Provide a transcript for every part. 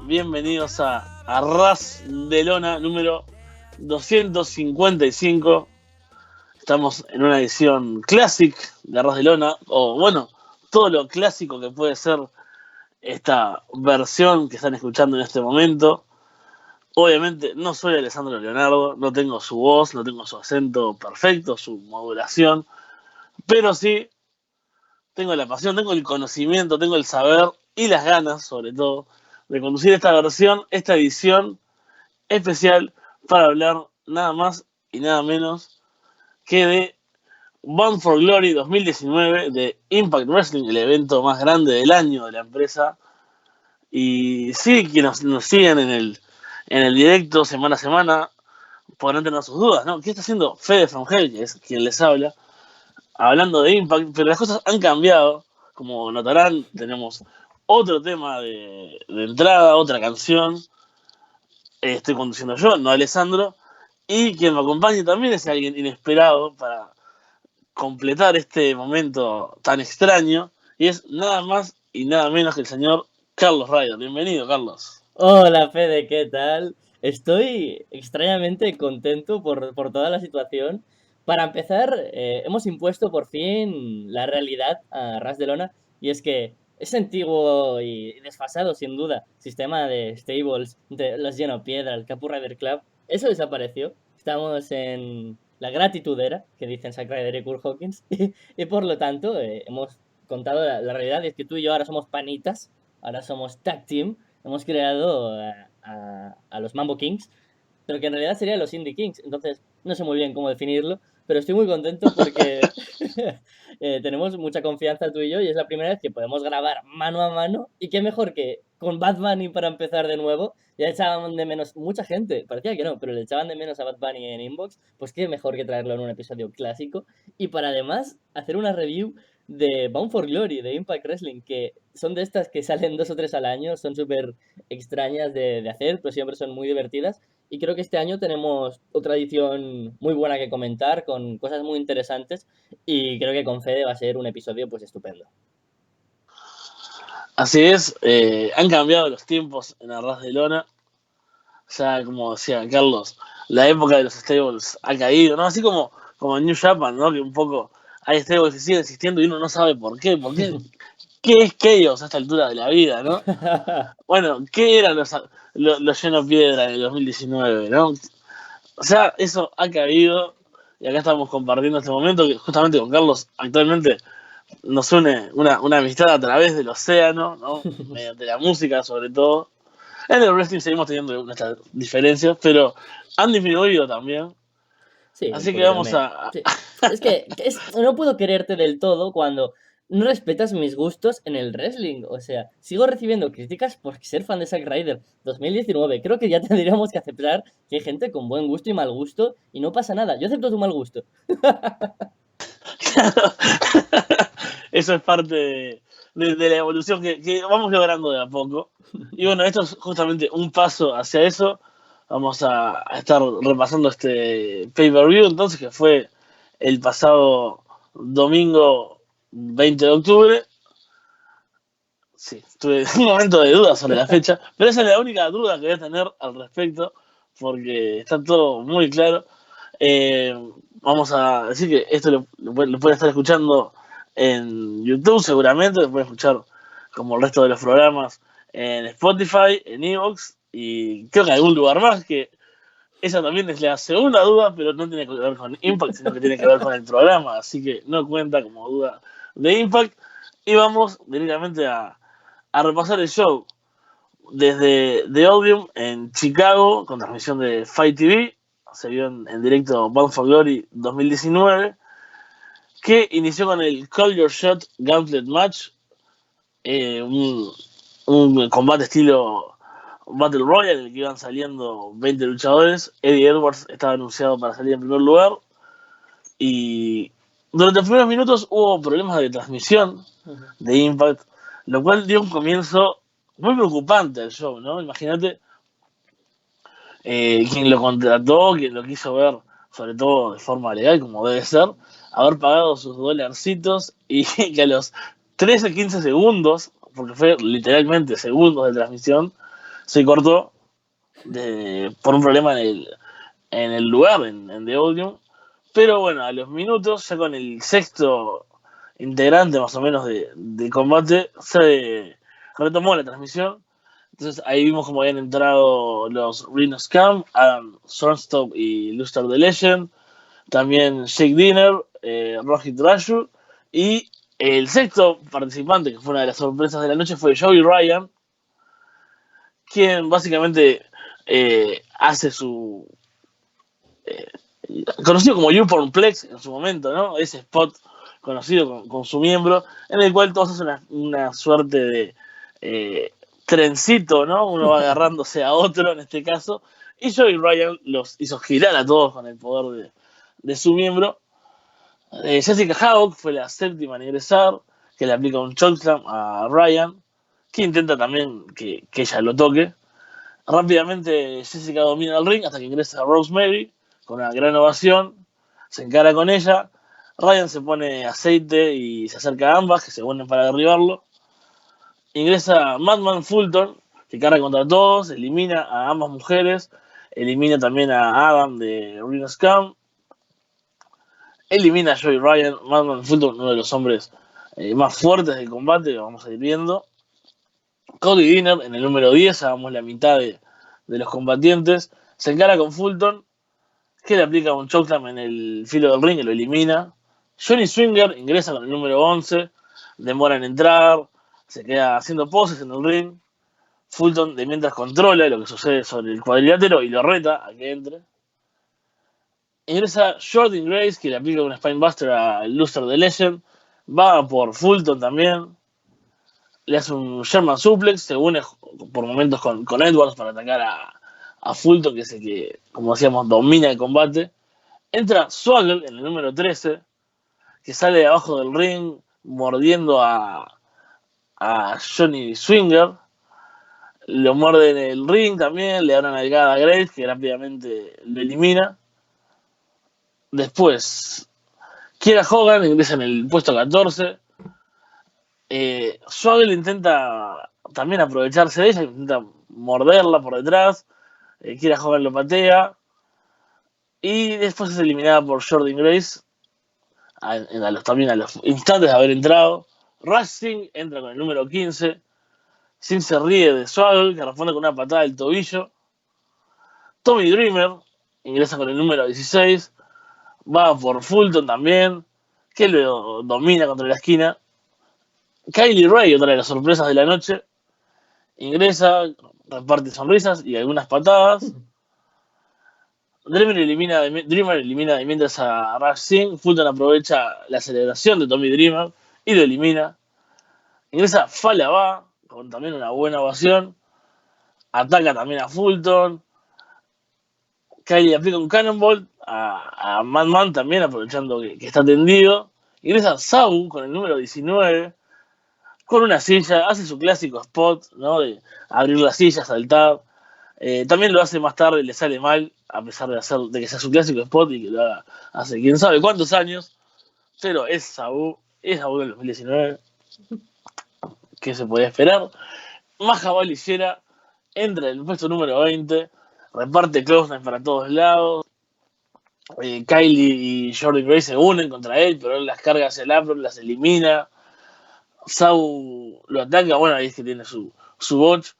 bienvenidos a Ras de Lona número 255. Estamos en una edición classic de Ras de Lona, o bueno, todo lo clásico que puede ser esta versión que están escuchando en este momento. Obviamente no soy Alessandro Leonardo, no tengo su voz, no tengo su acento perfecto, su modulación, pero sí tengo la pasión, tengo el conocimiento, tengo el saber y las ganas, sobre todo, de conducir esta versión, esta edición especial para hablar nada más y nada menos que de Bound for Glory 2019 de Impact Wrestling, el evento más grande del año de la empresa. Y sí, quienes nos siguen en el directo semana a semana podrán tener sus dudas, ¿no? ¿Qué está haciendo Fede From Hell, que es quien les habla, hablando de Impact? Pero las cosas han cambiado. Como notarán, tenemos otro tema de entrada, otra canción. Estoy conduciendo yo, no Alessandro. Y quien me acompaña también es alguien inesperado para completar este momento tan extraño. Y es nada más y nada menos que el señor Carlos Ryder. Bienvenido, Carlos. Hola Fede, ¿qué tal? Estoy extrañamente contento por toda la situación. Para empezar, hemos impuesto por fin la realidad a Ras de Lona, y es que ese antiguo y desfasado, sin duda, sistema de stables de los Lleno Piedra, el Capu Rider Club, eso desapareció. Estamos en la gratitud era, que dicen Zack Ryder y Kurt Hawkins, y por lo tanto hemos contado la realidad, y es que tú y yo ahora somos panitas, ahora somos tag team. Hemos creado a los Mambo Kings, pero que en realidad serían los Indie Kings. Entonces, no sé muy bien cómo definirlo, pero estoy muy contento porque tenemos mucha confianza tú y yo, y es la primera vez que podemos grabar mano a mano. Y qué mejor que con Bad Bunny para empezar de nuevo. Ya echaban de menos mucha gente, parecía que no, pero le echaban de menos a Bad Bunny en Inbox. Pues qué mejor que traerlo en un episodio clásico. Y para además hacer una review de Bound for Glory, de Impact Wrestling, que son de estas que salen 2 o 3 al año, son súper extrañas de hacer, pero siempre son muy divertidas. Y creo que este año tenemos otra edición muy buena que comentar, con cosas muy interesantes, y creo que con Fede va a ser un episodio pues estupendo. Así es, han cambiado los tiempos en Arras de Lona. Ya, como decía Carlos, la época de los stables ha caído, ¿no? Así como en New Japan, ¿no? Que un poco hay stables que siguen existiendo y uno no sabe por qué. ¿Qué es Chaos a esta altura de la vida, no? Bueno, ¿qué eran los Lleno Piedra en el 2019, no? O sea, eso ha caído y acá estamos compartiendo este momento que justamente con Carlos actualmente nos une una amistad a través del océano, ¿no? Mediante la música sobre todo. En el wrestling seguimos teniendo nuestras diferencias, pero han disminuido también. Sí, un Así que poquito. vamos a. Sí. Es que no puedo quererte del todo cuando no respetas mis gustos en el wrestling. O sea, sigo recibiendo críticas por ser fan de Zack Ryder 2019. Creo que ya tendríamos que aceptar que hay gente con buen gusto y mal gusto, y no pasa nada. Yo acepto tu mal gusto. Eso es parte de la evolución que vamos logrando de a poco. Y bueno, esto es justamente un paso hacia eso. Vamos a estar repasando este pay-per-view entonces, que fue el pasado domingo 20 de octubre. Sí, tuve un momento de duda sobre la fecha, pero esa es la única duda que voy a tener al respecto, porque está todo muy claro. Eh, Vamos a decir que esto lo pueden estar escuchando en YouTube seguramente, lo pueden escuchar como el resto de los programas en Spotify, en Evox y creo que en algún lugar más, que esa también es la segunda duda, pero no tiene que ver con Impact, sino que tiene que ver con el programa, así que no cuenta como duda de Impact. Y vamos directamente a repasar el show desde The Odium en Chicago, con transmisión de Fight TV. Se vio en directo Bound for Glory 2019, que inició con el Call Your Shot Gauntlet Match, eh, un, un combate estilo Battle Royale, en el que iban saliendo 20 luchadores. Eddie Edwards estaba anunciado para salir en primer lugar. Y durante los primeros minutos hubo problemas de transmisión de Impact, lo cual dio un comienzo muy preocupante al show, ¿no? Imagínate quien lo contrató, quien lo quiso ver, sobre todo de forma legal, como debe ser, haber pagado sus dolarcitos y que a los 13, 15 segundos, porque fue literalmente segundos de transmisión, se cortó por un problema en el lugar, en The Audium. Pero bueno, a los minutos, ya con el sexto integrante más o menos de combate, se retomó la transmisión. Entonces ahí vimos como habían entrado los Rhino Scum, Adam Shortstop y Luster the Legend, también Jake Dinner, Rohit Raju, y el sexto participante, que fue una de las sorpresas de la noche, fue Joey Ryan, quien básicamente hace su... conocido como YouPornplex en su momento, ¿no? Ese spot conocido con su miembro, en el cual todos hacen una suerte de trencito, ¿no? Uno va agarrándose a otro en este caso, y Joey Ryan los hizo girar a todos con el poder de su miembro. Jessica Havoc fue la séptima en ingresar, que le aplica un chokeslam a Ryan, que intenta también que ella lo toque. Rápidamente Jessica domina el ring hasta que ingresa Rosemary con una gran ovación, se encara con ella, Ryan se pone aceite y se acerca a ambas, que se unen para derribarlo. Ingresa Madman Fulton, que carga contra todos, elimina a ambas mujeres, elimina también a Adam de Rhino Scum, elimina a Joey Ryan. Madman Fulton, uno de los hombres más fuertes del combate, que vamos a ir viendo. Cody Dinner en el número 10, hagamos la mitad de los combatientes, se encara con Fulton, que le aplica un chokeslam en el filo del ring y lo elimina. Johnny Swinger ingresa con el número 11, demora en entrar, se queda haciendo poses en el ring. Fulton de mientras controla lo que sucede sobre el cuadrilátero y lo reta a que entre. Ingresa Jordan Grace, que le aplica un Spinebuster a Luster the Legend, va por Fulton también, le hace un German Suplex, se une por momentos con Edwards para atacar a Fulton, que es el que, como decíamos, domina el combate. Entra Swaggle en el número 13, que sale de abajo del ring mordiendo a Johnny Swinger. Lo muerde en el ring también, le da una nalgada a Grace, que rápidamente lo elimina. Después, Kiera Hogan ingresa en el puesto 14. Swaggle intenta también aprovecharse de ella, intenta morderla por detrás. Kiera Hogan lo patea. Y después es eliminada por Jordan Grace, también a los instantes de haber entrado. Rush Singh entra con el número 15. Singh se ríe de Swaggle, que responde con una patada del tobillo. Tommy Dreamer ingresa con el número 16. Va por Fulton también, que lo domina contra la esquina. Kylie Ray, otra de las sorpresas de la noche, ingresa, reparte sonrisas y algunas patadas. Dreamer elimina de mientras a Rush Singh. Fulton aprovecha la celebración de Tommy Dreamer y lo elimina. Ingresa Falaba con también una buena ovación. Ataca también a Fulton. Kylie aplica un Cannonball a Madman también, aprovechando que está tendido. Ingresa Sabu con el número 19, con una silla, hace su clásico spot, ¿no? De abrir la silla, saltar. También lo hace más tarde, le sale mal, a pesar de que sea su clásico spot y que lo haga hace quién sabe cuántos años. Pero es Sabu del 2019. ¿Qué se podía esperar? Maja Valillera entra en el puesto número 20, reparte close para todos lados. Kylie y Jordan Grace se unen contra él, pero él las carga hacia el apron, las elimina. Sabu lo ataca, bueno, ahí es que tiene su botch.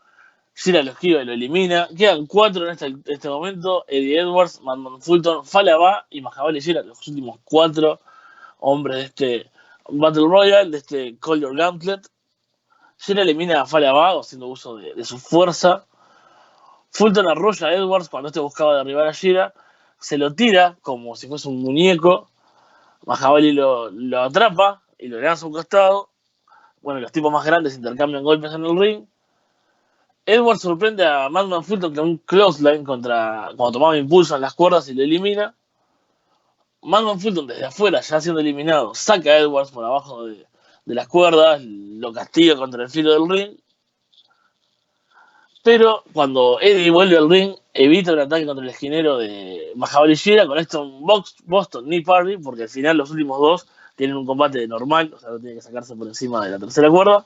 Shira lo esquiva y lo elimina. Quedan 4 en este momento: Eddie Edwards, Madman Fulton, Falaba y Mahabali Shira, los últimos 4 hombres de este Battle Royale, de este Call Your Gauntlet. Shira elimina a Falaba haciendo uso de su fuerza. Fulton arrolla a Edwards cuando este buscaba derribar a Shira. Se lo tira como si fuese un muñeco. Mahabali lo atrapa y lo lanza a un costado. Bueno, los tipos más grandes intercambian golpes en el ring. Edwards sorprende a Madman Fulton con un clothesline cuando tomaba impulso en las cuerdas y lo elimina. Madman Fulton desde afuera, ya siendo eliminado, saca a Edwards por abajo de las cuerdas, lo castiga contra el filo del ring. Pero cuando Eddie vuelve al ring, evita un ataque contra el esquinero de Mahabali Shira con esto un Boston Knee Party, porque al final los últimos dos tienen un combate normal, o sea, no tiene que sacarse por encima de la tercera cuerda.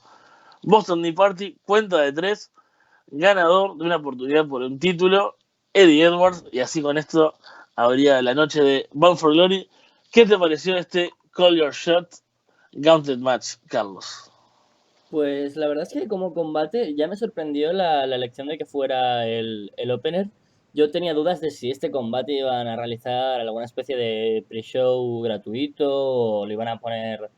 Boston Knee Party, cuenta de 3, ganador de una oportunidad por un título, Eddie Edwards, y así con esto habría la noche de Bound for Glory. ¿Qué te pareció este Call Your Shot Gauntlet Match, Carlos? Pues la verdad es que como combate ya me sorprendió la elección de que fuera el opener. Yo tenía dudas de si este combate iban a realizar alguna especie de pre-show gratuito o lo iban a poner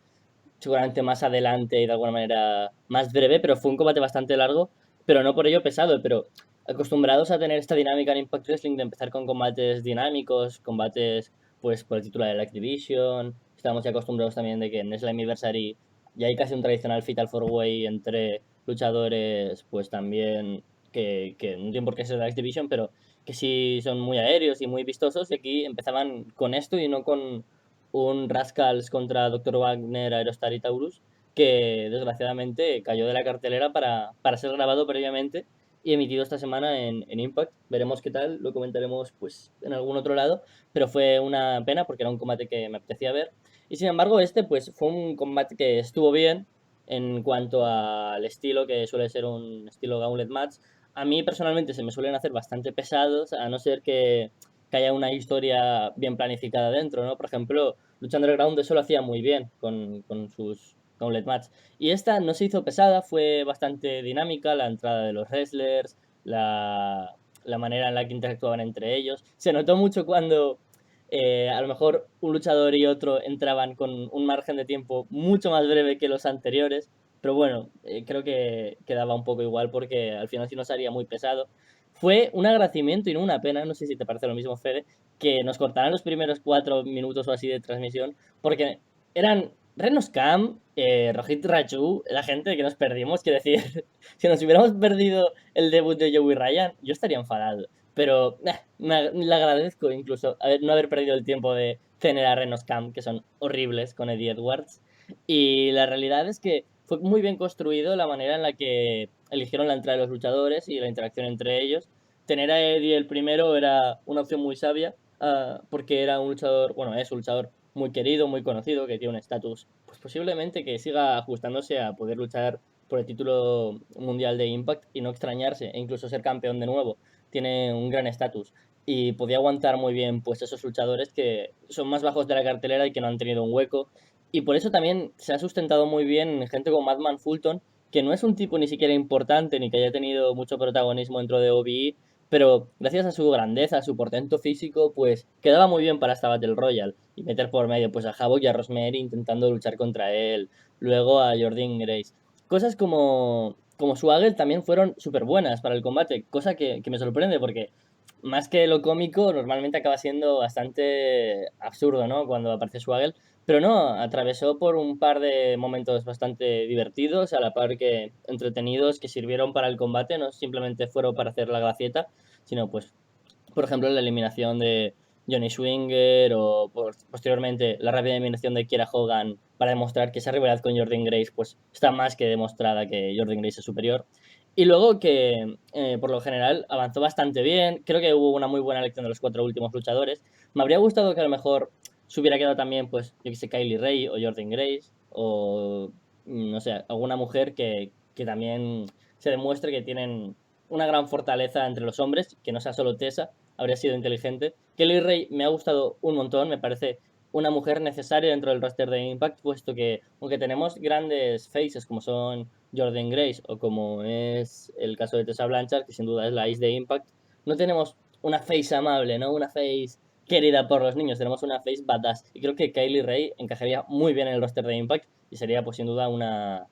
seguramente más adelante y de alguna manera más breve, pero fue un combate bastante largo, pero no por ello pesado, pero acostumbrados a tener esta dinámica en Impact Wrestling de empezar con combates dinámicos, combates pues por el título de la X Division, estamos ya acostumbrados también de que en Slammiversary ya hay casi un tradicional Fatal 4-Way entre luchadores pues también que no tienen por qué ser de la X Division, pero que sí son muy aéreos y muy vistosos y aquí empezaban con esto y no con un Rascals contra Dr. Wagner, Aerostar y Taurus, que desgraciadamente cayó de la cartelera para ser grabado previamente y emitido esta semana en Impact. Veremos qué tal, lo comentaremos pues en algún otro lado, pero fue una pena porque era un combate que me apetecía ver. Y sin embargo, este pues fue un combate que estuvo bien en cuanto al estilo, que suele ser un estilo Gauntlet Match. A mí personalmente se me suelen hacer bastante pesados, a no ser que haya una historia bien planificada dentro, ¿no? Por ejemplo, Lucha Underground eso lo hacía muy bien con sus Gauntlet Match. Y esta no se hizo pesada, fue bastante dinámica, la entrada de los wrestlers, la manera en la que interactuaban entre ellos. Se notó mucho cuando a lo mejor un luchador y otro entraban con un margen de tiempo mucho más breve que los anteriores, pero bueno, creo que quedaba un poco igual porque al final sí nos haría muy pesado. Fue un agradecimiento y no una pena, no sé si te parece lo mismo, Fede, que nos cortaran los primeros 4 minutos o así de transmisión, porque eran Renos Cam, Rohit Raju, la gente que nos perdimos, que decir, si nos hubiéramos perdido el debut de Joey Ryan, yo estaría enfadado. Pero le agradezco incluso no haber perdido el tiempo de tener a Renos Cam, que son horribles con Eddie Edwards. Y la realidad es que fue muy bien construido la manera en la que eligieron la entrada de los luchadores y la interacción entre ellos. Tener a Eddie el primero era una opción muy sabia, porque era un luchador, bueno, es un luchador muy querido, muy conocido, que tiene un estatus, pues posiblemente que siga ajustándose a poder luchar por el título mundial de Impact y no extrañarse e incluso ser campeón de nuevo. Tiene un gran estatus y podía aguantar muy bien pues esos luchadores que son más bajos de la cartelera y que no han tenido un hueco. Y por eso también se ha sustentado muy bien gente como Madman Fulton, que no es un tipo ni siquiera importante ni que haya tenido mucho protagonismo dentro de OVE, pero gracias a su grandeza, a su portento físico, pues quedaba muy bien para esta Battle Royale y meter por medio pues a Havoc y a Rosemary intentando luchar contra él, luego a Jordan Grace. Cosas como Swagger también fueron súper buenas para el combate, cosa que me sorprende porque más que lo cómico normalmente acaba siendo bastante absurdo, ¿no? Cuando aparece Swagger, pero no, atravesó por un par de momentos bastante divertidos, a la par que entretenidos, que sirvieron para el combate, no simplemente fueron para hacer la gracieta, sino pues, por ejemplo, la eliminación de Johnny Swinger o posteriormente la rápida eliminación de Kiera Hogan para demostrar que esa rivalidad con Jordan Grace pues está más que demostrada que Jordan Grace es superior. Y luego que por lo general avanzó bastante bien, creo que hubo una muy buena elección de los 4 últimos luchadores. Me habría gustado que a lo mejor se hubiera quedado también, pues, yo que sé, Kylie Ray o Jordan Grace o, no sé, alguna mujer que también se demuestre que tienen una gran fortaleza entre los hombres, que no sea solo Tessa, habría sido inteligente. Kelly Ray me ha gustado un montón, me parece una mujer necesaria dentro del roster de Impact, puesto que aunque tenemos grandes faces como son Jordan Grace o como es el caso de Tessa Blanchard, que sin duda es la Ace de Impact, no tenemos una face amable, ¿no? Una face querida por los niños, tenemos una face badass. Y creo que Kylie Ray encajaría muy bien en el roster de Impact y sería, pues sin duda, una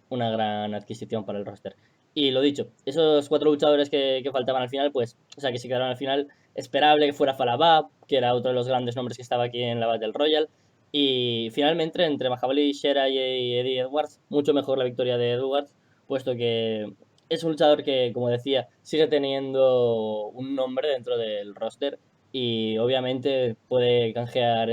gran adquisición para el roster. Y lo dicho, esos 4 luchadores que faltaban al final, pues, o sea, que se quedaron al final, esperable que fuera Falabab, que era otro de los grandes nombres que estaba aquí en la Battle Royale. Y finalmente, entre Mahabali, Shera y Eddie Edwards, mucho mejor la victoria de Edwards, puesto que es un luchador que, como decía, sigue teniendo un nombre dentro del roster y obviamente puede canjear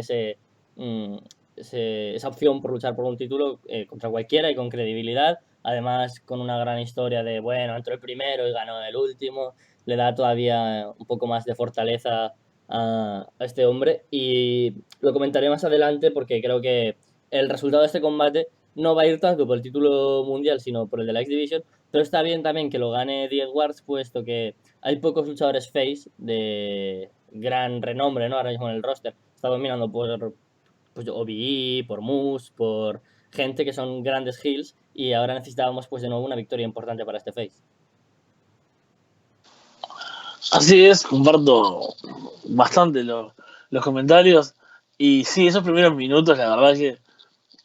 mm, esa opción por luchar por un título contra cualquiera y con credibilidad. Además, con una gran historia de, bueno, entró el primero y ganó el último, le da todavía un poco más de fortaleza a este hombre. Y lo comentaré más adelante porque creo que el resultado de este combate no va a ir tanto por el título mundial, sino por el de la X Division, Pero está bien también que lo gane The Edwards, puesto que hay pocos luchadores face de gran renombre, ¿no? Ahora mismo en el roster. Está dominando por pues, OBE, por Moose, por gente que son grandes heels, y ahora necesitábamos pues de nuevo una victoria importante para este face. Así es, comparto bastante los comentarios. Y sí, esos primeros minutos, la verdad que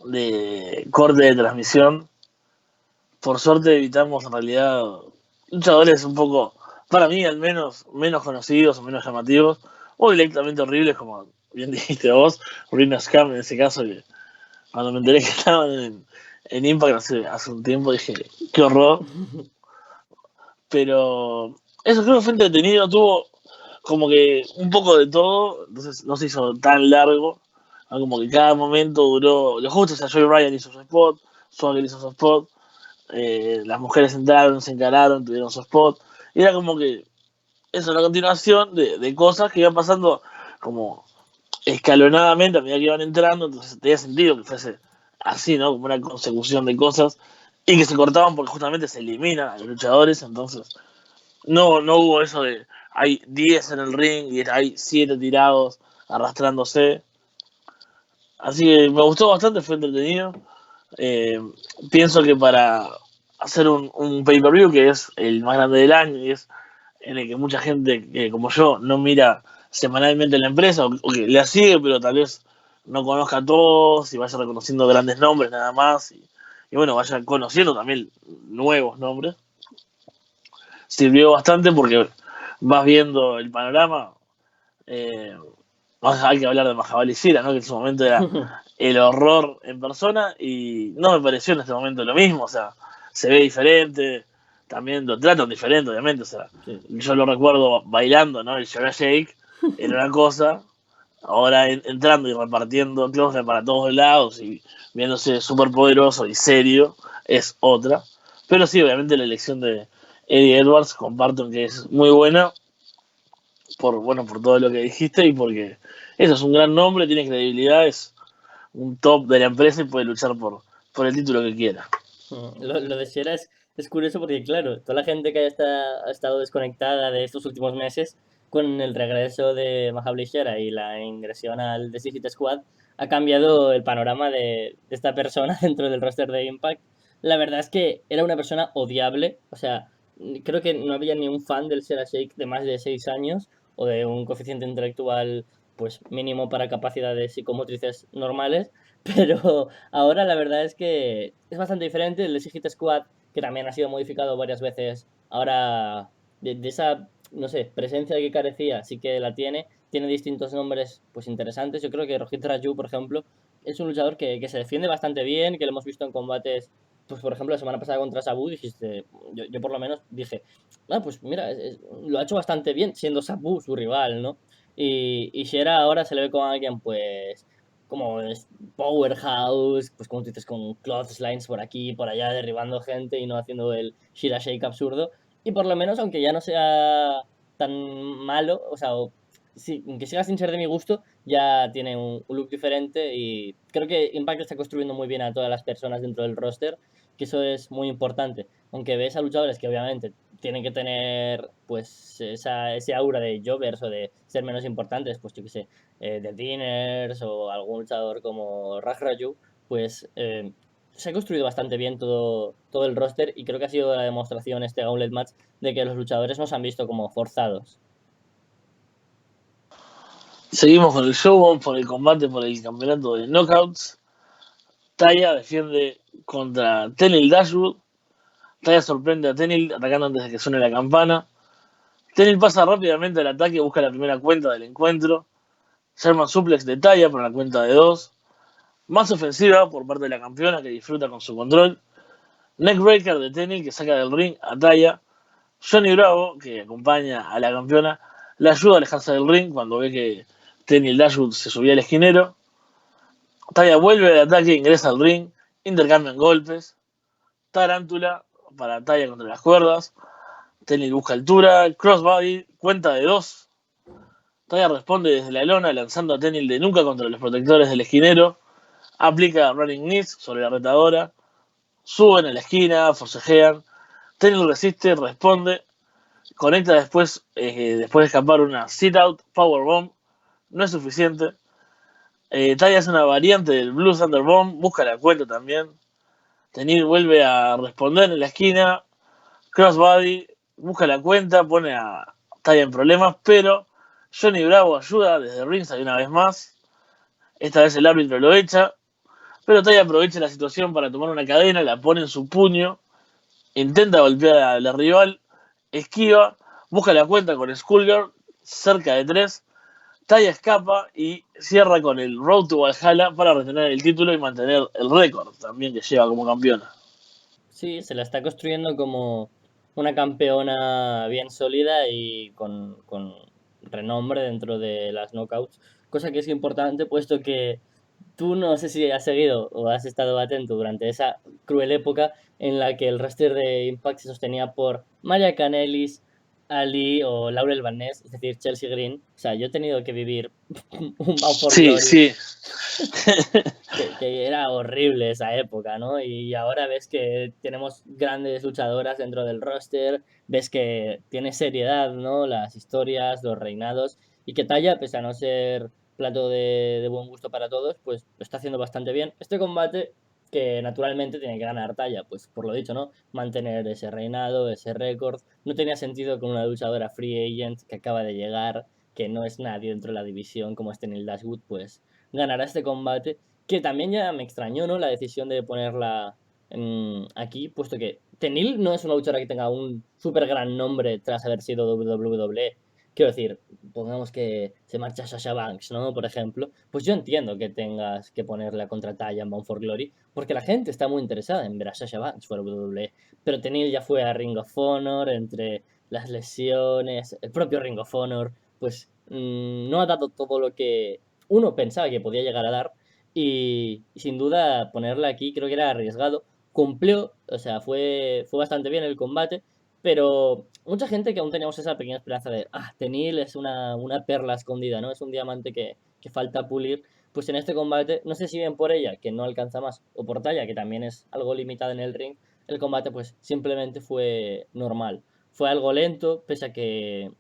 de corte de transmisión, por suerte evitamos en realidad luchadores un poco, para mí al menos, menos conocidos o menos llamativos, o directamente horribles, como bien dijiste vos, Rina Scam en ese caso, que cuando me enteré que estaban en Impact hace un tiempo dije, qué horror. Pero eso creo que fue entretenido, tuvo como que un poco de todo, entonces no se hizo tan largo, ¿no? Como que cada momento duró lo justo. O sea, Joey Ryan hizo su spot, Swagger hizo su spot, las mujeres entraron, se encararon, tuvieron su spot, y era como que eso, una continuación de cosas que iban pasando como escalonadamente a medida que iban entrando, entonces tenía sentido que fuese así, ¿no? Como una consecución de cosas y que se cortaban porque justamente se eliminan a los luchadores, entonces no hubo eso de hay 10 en el ring y hay 7 tirados arrastrándose. Así que me gustó bastante, fue entretenido. Eh, Pienso que para hacer un pay-per-view que es el más grande del año y es en el que mucha gente que como yo no mira semanalmente la empresa o que la sigue pero tal vez no conozca a todos y vaya reconociendo grandes nombres nada más y bueno, vaya conociendo también nuevos nombres, sirvió bastante porque vas viendo el panorama. eh, Hay que hablar de Mahabali Shira, ¿no? Que en su momento era el horror en persona y no me pareció en este momento lo mismo. O sea, se ve diferente, también lo tratan diferente, obviamente. O sea, Sí. yo lo recuerdo bailando, ¿no? El Sugar Shake era una cosa, ahora entrando y repartiendo close para todos lados y viéndose súper poderoso y serio es otra. Pero sí, obviamente la elección de Eddie Edwards comparto en que es muy buena por todo lo que dijiste y porque eso es un gran nombre, tiene credibilidad, es un top de la empresa y puede luchar por el título que quiera. Lo de Shera es curioso porque, claro, toda la gente que ha estado desconectada de estos últimos meses con el regreso de Mahabli Shera y la ingresión al The Suicide Squad, ha cambiado el panorama de esta persona dentro del roster de Impact. La verdad es que era una persona odiable, o sea, creo que no había ni un fan del Shera Shake de más de 6 años o de un coeficiente intelectual pues mínimo para capacidades psicomotrices normales, pero ahora la verdad es que es bastante diferente. El Exit Squad, que también ha sido modificado varias veces, ahora de esa, no sé, presencia que carecía, sí que la tiene. Tiene distintos nombres pues interesantes. Yo creo que Rohit Raju, por ejemplo, es un luchador que se defiende bastante bien, que lo hemos visto en combates, pues por ejemplo, la semana pasada contra Sabu, dijiste, yo por lo menos dije, ah, pues mira, lo ha hecho bastante bien, siendo Sabu su rival, ¿no? Y Shera ahora se le ve como alguien, pues, como es Powerhouse, pues como tú dices, con clotheslines por aquí y por allá, derribando gente y no haciendo el Shira Shake absurdo. Y por lo menos, aunque ya no sea tan malo, o sea, sí, aunque siga sin ser de mi gusto, ya tiene un look diferente y creo que Impact está construyendo muy bien a todas las personas dentro del roster, que eso es muy importante. Aunque ves a luchadores que obviamente tienen que tener pues ese aura de jovers o de ser menos importantes, pues yo qué sé, de Dinners o algún luchador como Raj Raju, pues se ha construido bastante bien todo el roster y creo que ha sido la demostración este Gauntlet Match de que los luchadores nos han visto como forzados. Seguimos con el show, por el combate por el campeonato de Knockouts. Taya defiende contra Tenil Dashwood. Taya sorprende a Tenil atacando antes de que suene la campana. Tenil pasa rápidamente al ataque y busca la primera cuenta del encuentro. Sherman suplex de Taya por la cuenta de 2. Más ofensiva por parte de la campeona que disfruta con su control. Neckbreaker de Tenil que saca del ring a Taya. Johnny Bravo, que acompaña a la campeona, la ayuda a alejarse del ring cuando ve que Tenil Dashwood se subía al esquinero. Taya vuelve al ataque, ingresa al ring, intercambian golpes. Tarántula para Taya contra las cuerdas. Tenil busca altura, crossbody, cuenta de 2. Taya responde desde la lona lanzando a Tenil de nuca contra los protectores del esquinero. Aplica running knees sobre la retadora. Suben a la esquina, forcejean. Tenil resiste, responde, conecta después de escapar una sit-out powerbomb, no es suficiente. Taya es una variante del Blue Thunder Bomb, busca la cuenta también. Tenil vuelve a responder en la esquina. Crossbody busca la cuenta, pone a Taya en problemas, pero Johnny Bravo ayuda desde ringside una vez más. Esta vez el árbitro lo echa, pero Taya aprovecha la situación para tomar una cadena, la pone en su puño, intenta golpear a la rival, esquiva, busca la cuenta con Skullgirl, cerca de 3. Taya escapa y cierra con el Road to Valhalla para retener el título y mantener el récord también que lleva como campeona. Sí, se la está construyendo como una campeona bien sólida y con renombre dentro de las knockouts, cosa que es importante puesto que tú no sé si has seguido o has estado atento durante esa cruel época en la que el roster de Impact se sostenía por Maria Kanellis, Ali o Laurel Van Ness, es decir, Chelsea Green. O sea, yo he tenido que vivir un Bound for Sí, Glory sí. que era horrible esa época, ¿no? Y ahora ves que tenemos grandes luchadoras dentro del roster, ves que tiene seriedad, ¿no? Las historias, los reinados, y que Taya, pese a no ser plato de buen gusto para todos, pues lo está haciendo bastante bien. Este combate que naturalmente tiene que ganar Taya, pues por lo dicho, ¿no? Mantener ese reinado, ese récord. No tenía sentido con una luchadora free agent que acaba de llegar, que no es nadie dentro de la división como este Neil Dashwood, pues ganará este combate, que también ya me extrañó, ¿no? La decisión de ponerla aquí, puesto que Tenil no es una luchadora que tenga un súper gran nombre tras haber sido WWE. Quiero decir, pongamos que se marcha Sasha Banks, ¿no? Por ejemplo, pues yo entiendo que tengas que ponerla contra Taya en Bound for Glory, porque la gente está muy interesada en ver a Sasha Banks fuera de WWE. Pero Tenil ya fue a Ring of Honor, entre las lesiones, el propio Ring of Honor, pues no ha dado todo lo que uno pensaba que podía llegar a dar y sin duda ponerla aquí creo que era arriesgado. Cumplió, o sea, fue bastante bien el combate, pero mucha gente que aún teníamos esa pequeña esperanza de, Tenil es una perla escondida, ¿no? Es un diamante que falta pulir. Pues en este combate, no sé si bien por ella, que no alcanza más, o por Talla, que también es algo limitada en el ring, el combate pues simplemente fue normal. Fue algo lento, pese a que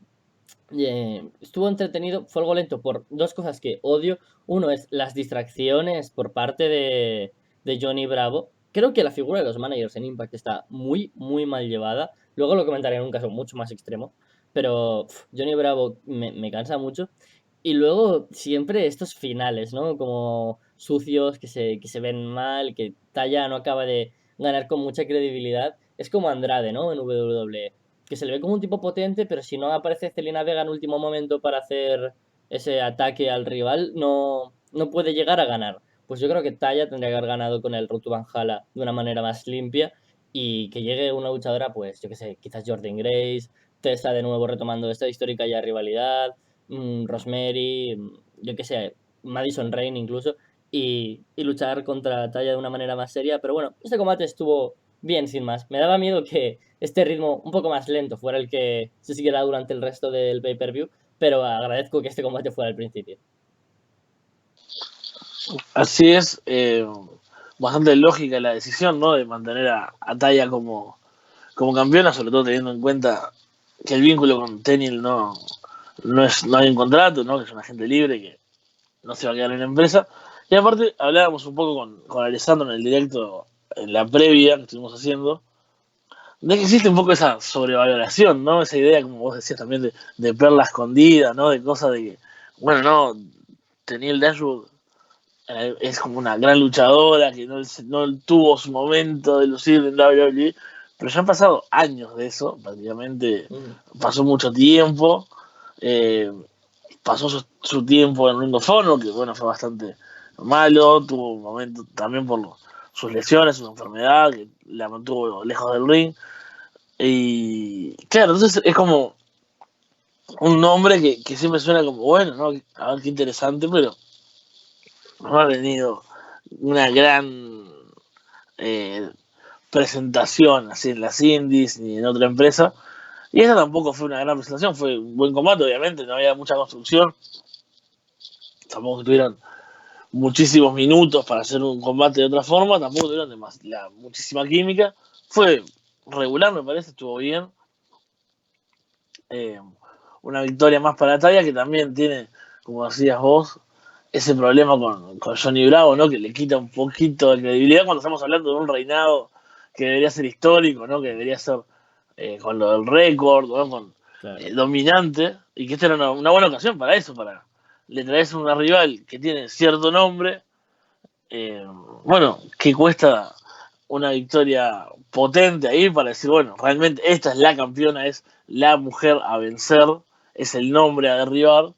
estuvo entretenido, fue algo lento por dos cosas que odio. Uno es las distracciones por parte de Johnny Bravo. Creo que la figura de los managers en Impact está muy, muy mal llevada. Luego lo comentaré en un caso mucho más extremo. Pero Johnny Bravo me cansa mucho. Y luego siempre estos finales, ¿no? Como sucios, que se ven mal, que Taya no acaba de ganar con mucha credibilidad. Es como Andrade, ¿no? En WWE que se le ve como un tipo potente, pero si no aparece Zelina Vega en último momento para hacer ese ataque al rival, no puede llegar a ganar. Pues yo creo que Taya tendría que haber ganado con el Road to Valhalla de una manera más limpia y que llegue una luchadora, pues yo que sé, quizás Jordan Grace, Tessa de nuevo retomando esta histórica ya rivalidad, Rosemary, yo que sé, Madison Rain incluso, y luchar contra Taya de una manera más seria. Pero bueno, este combate estuvo bien, sin más. Me daba miedo que este ritmo un poco más lento fuera el que se siguiera durante el resto del pay-per-view, pero agradezco que este combate fuera al principio. Así es, bastante lógica la decisión, ¿no? De mantener a Taya como campeona, sobre todo teniendo en cuenta que el vínculo con Tenil no hay un contrato, ¿no? Que es un agente libre que no se va a quedar en la empresa. Y aparte, hablábamos un poco con Alessandro en el directo, en la previa que estuvimos haciendo, de que existe un poco esa sobrevaloración, ¿no? Esa idea, como vos decías también, de perla escondida, ¿no? De cosas de que, bueno, no, Tenil Dashwood es como una gran luchadora que no tuvo su momento de lucir en WWE, pero ya han pasado años de eso, prácticamente pasó mucho tiempo, eh, pasó su tiempo en Ring of Honor, que bueno, fue bastante malo, tuvo un momento también por sus lesiones, su enfermedad, que la mantuvo lejos del ring, y claro, entonces es como un nombre que siempre suena como, bueno, ¿no? A ver qué interesante, pero no ha tenido una gran eh, presentación así en las indies ni en otra empresa. Y esa tampoco fue una gran presentación, fue un buen combate, obviamente, no había mucha construcción. Tampoco tuvieron muchísimos minutos para hacer un combate de otra forma, tampoco tuvieron muchísima química. Fue regular, me parece, estuvo bien. Eh, una victoria más para Taya, que también tiene, como decías vos, ese problema con Johnny Bravo, ¿no? Que le quita un poquito de credibilidad cuando estamos hablando de un reinado que debería ser histórico, ¿no? Que debería ser con lo del récord, ¿no? Con Claro. dominante, y que esta era una buena ocasión para eso, para le traes una rival que tiene cierto nombre, eh, bueno, que cuesta una victoria potente ahí para decir, bueno, realmente esta es la campeona, es la mujer a vencer, es el nombre a derribar,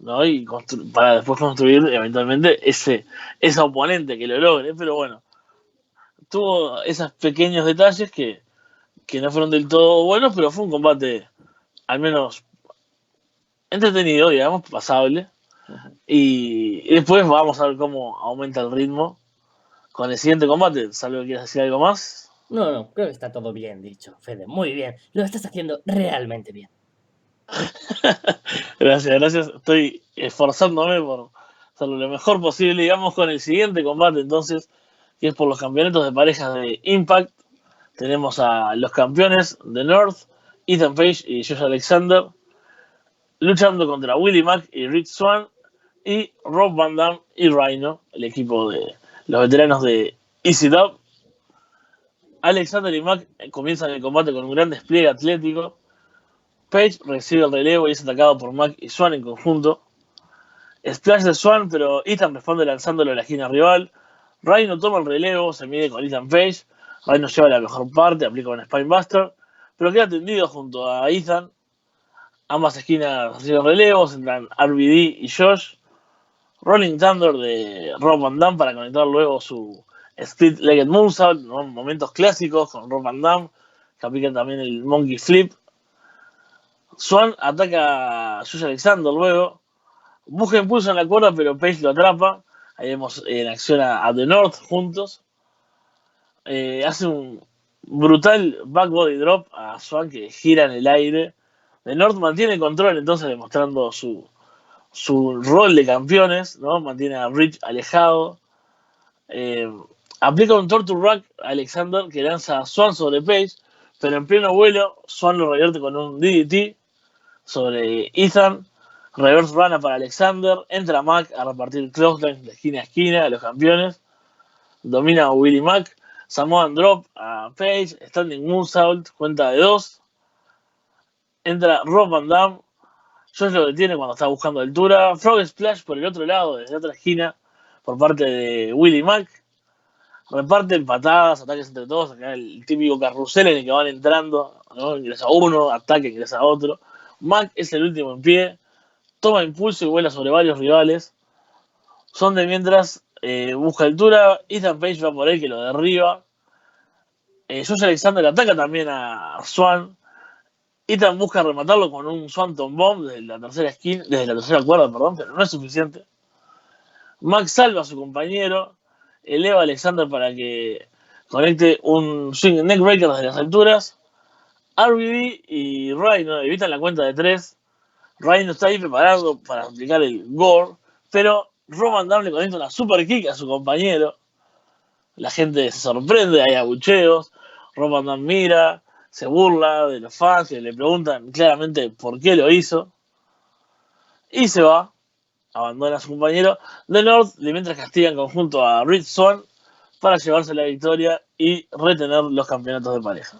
¿no? Y para después construir eventualmente esa oponente que lo logre, pero bueno, tuvo esos pequeños detalles que no fueron del todo buenos, pero fue un combate al menos entretenido, digamos, pasable. Ujú. Y después vamos a ver cómo aumenta el ritmo con el siguiente combate, salvo que quieras decir algo más. No, no, creo que está todo bien dicho, Fede. Muy bien. Lo estás haciendo realmente bien. Gracias, gracias. Estoy esforzándome por hacerlo lo mejor posible. Digamos con el siguiente combate, entonces, que es por los campeonatos de parejas de Impact. Tenemos a los campeones de North, Ethan Page y Josh Alexander, luchando contra Willie Mack y Rick Swann y Rob Van Dam y Rhino, el equipo de los veteranos de ECW. Alexander y Mack comienzan el combate con un gran despliegue atlético. Page recibe el relevo y es atacado por Mack y Swann en conjunto. Splash de Swan, pero Ethan responde lanzándolo a la esquina rival. Rhino toma el relevo, se mide con Ethan Page. Rhino lleva la mejor parte, aplica un Spinebuster, pero queda tendido junto a Ethan. Ambas esquinas reciben relevos, entran RVD y Josh. Rolling Thunder de Rob Van Dam para conectar luego su Split Legged Moonsault, ¿no? Momentos clásicos con Rob Van Dam, que aplica también el Monkey Flip. Swan ataca a Josh Alexander luego, busca impulso en la cuerda, pero Page lo atrapa. Ahí vemos en acción a The North juntos. Hace un brutal back body drop a Swan que gira en el aire. The North mantiene el control entonces demostrando su rol de campeones, ¿no? Mantiene a Rich alejado. Eh, Aplica un Torture Rack a Alexander que lanza a Swan sobre Page, pero en pleno vuelo Swan lo revierte con un DDT sobre Ethan. Reverse Rana para Alexander. Entra Mac a repartir clotheslines de esquina a esquina a los campeones. Domina a Willie Mack. Samoan Drop a Page. Standing Moonsault. Cuenta de 2. Entra Rob Van Dam. Josh lo detiene cuando está buscando altura. Frog Splash por el otro lado, desde la otra esquina, por parte de Willie Mack. Reparten patadas, ataques entre todos. Acá el típico carrusel en el que van entrando, ¿no? Ingresa uno, ataque, ingresa otro. Mack es el último en pie. Toma impulso y vuela sobre varios rivales. Son de mientras busca altura. Ethan Page va por él que lo derriba. Josh Alexander ataca también a Swan. Ethan busca rematarlo con un Swanton Bomb desde la tercera esquina, desde la tercera cuerda, perdón, pero no es suficiente. Max salva a su compañero. Eleva a Alexander para que conecte un swing neckbreaker desde las alturas. RVD y Rhino evitan la cuenta de 3. Rhino está ahí preparado para aplicar el gore, pero Roman Dam le conecta una super kick a su compañero. La gente se sorprende, hay abucheos. Roman Dam mira, se burla de los fans que le preguntan claramente por qué lo hizo. Y se va, abandona a su compañero. The North de mientras castiga en conjunto a Rich Swann para llevarse la victoria y retener los campeonatos de pareja.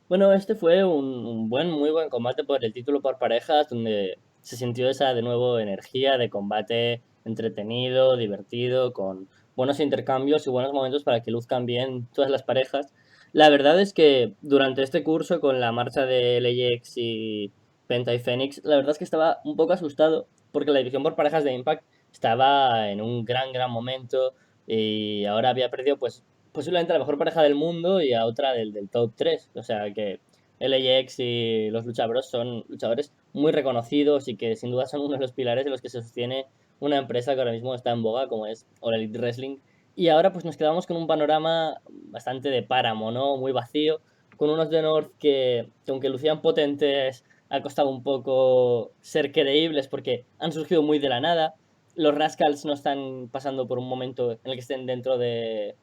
Bueno, este fue un muy buen combate por el título por parejas, donde se sintió esa de nuevo energía de combate entretenido, divertido, con buenos intercambios y buenos momentos para que luzcan bien todas las parejas. La verdad es que durante este curso, con la marcha de LAX y Penta y Fénix, la verdad es que estaba un poco asustado, porque la división por parejas de Impact estaba en un gran momento y ahora había perdido pues posiblemente la mejor pareja del mundo y a otra del top 3. O sea que LAX y los Luchabros son luchadores muy reconocidos y que sin duda son uno de los pilares de los que se sostiene una empresa que ahora mismo está en boga como es All Elite Wrestling. Y ahora pues nos quedamos con un panorama bastante de páramo, ¿no? Muy vacío, con unos de North que aunque lucían potentes, ha costado un poco ser creíbles porque han surgido muy de la nada. Los Rascals no están pasando por un momento en el que estén dentro de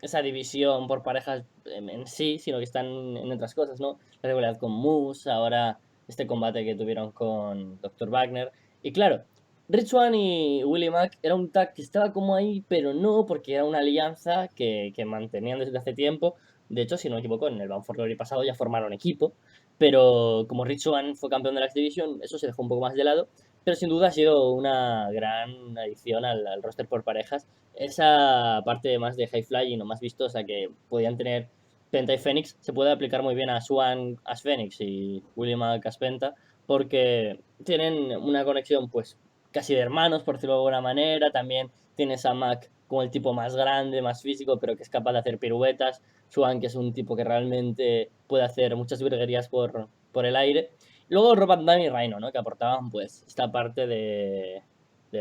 esa división por parejas en sí, sino que están en otras cosas, ¿no? La rivalidad con Moose, ahora este combate que tuvieron con Dr. Wagner. Y claro, Rich Swann y Willie Mack era un tag que estaba como ahí, pero no, porque era una alianza que mantenían desde hace tiempo. De hecho, si no me equivoco, en el Bound for Glory pasado ya formaron equipo, pero como Rich Swann fue campeón de la X Division, eso se dejó un poco más de lado. Pero sin duda ha sido una gran adición al roster por parejas. Esa parte más de high flying o más vistosa que podían tener Penta y Fénix se puede aplicar muy bien a Swan as Fénix y William as Penta, porque tienen una conexión pues casi de hermanos, por decirlo de alguna manera. También tienes a Mac como el tipo más grande, más físico, pero que es capaz de hacer piruetas. Swan, que es un tipo que realmente puede hacer muchas virguerías por el aire. Luego Rob Van Dam y Rhino, ¿no? Que aportaban pues esta parte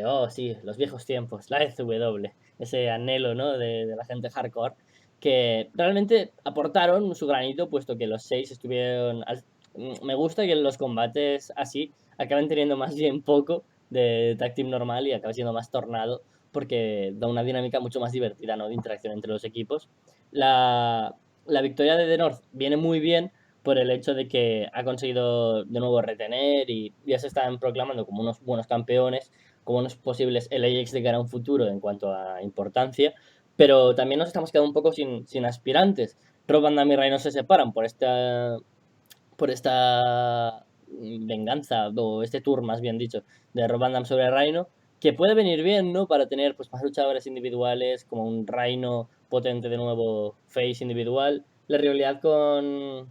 oh sí, los viejos tiempos, la SW, ese anhelo, ¿no? De la gente hardcore, que realmente aportaron su granito, puesto que los 6 estuvieron... Me gusta que los combates así acaben teniendo más bien poco de tag team normal y acabe siendo más tornado, porque da una dinámica mucho más divertida, ¿no? De interacción entre los equipos. La victoria de The North viene muy bien por el hecho de que ha conseguido de nuevo retener y ya se están proclamando como unos buenos campeones, como unos posibles LAX de cara a un futuro en cuanto a importancia, pero también nos estamos quedando un poco sin aspirantes. Rob Van Dam y Rhino se separan por esta venganza, o este tour más bien dicho, de Rob Van Dam sobre Rhino, que puede venir bien, ¿no? Para tener pues, más luchadores individuales, como un Rhino potente de nuevo, face individual. La rivalidad con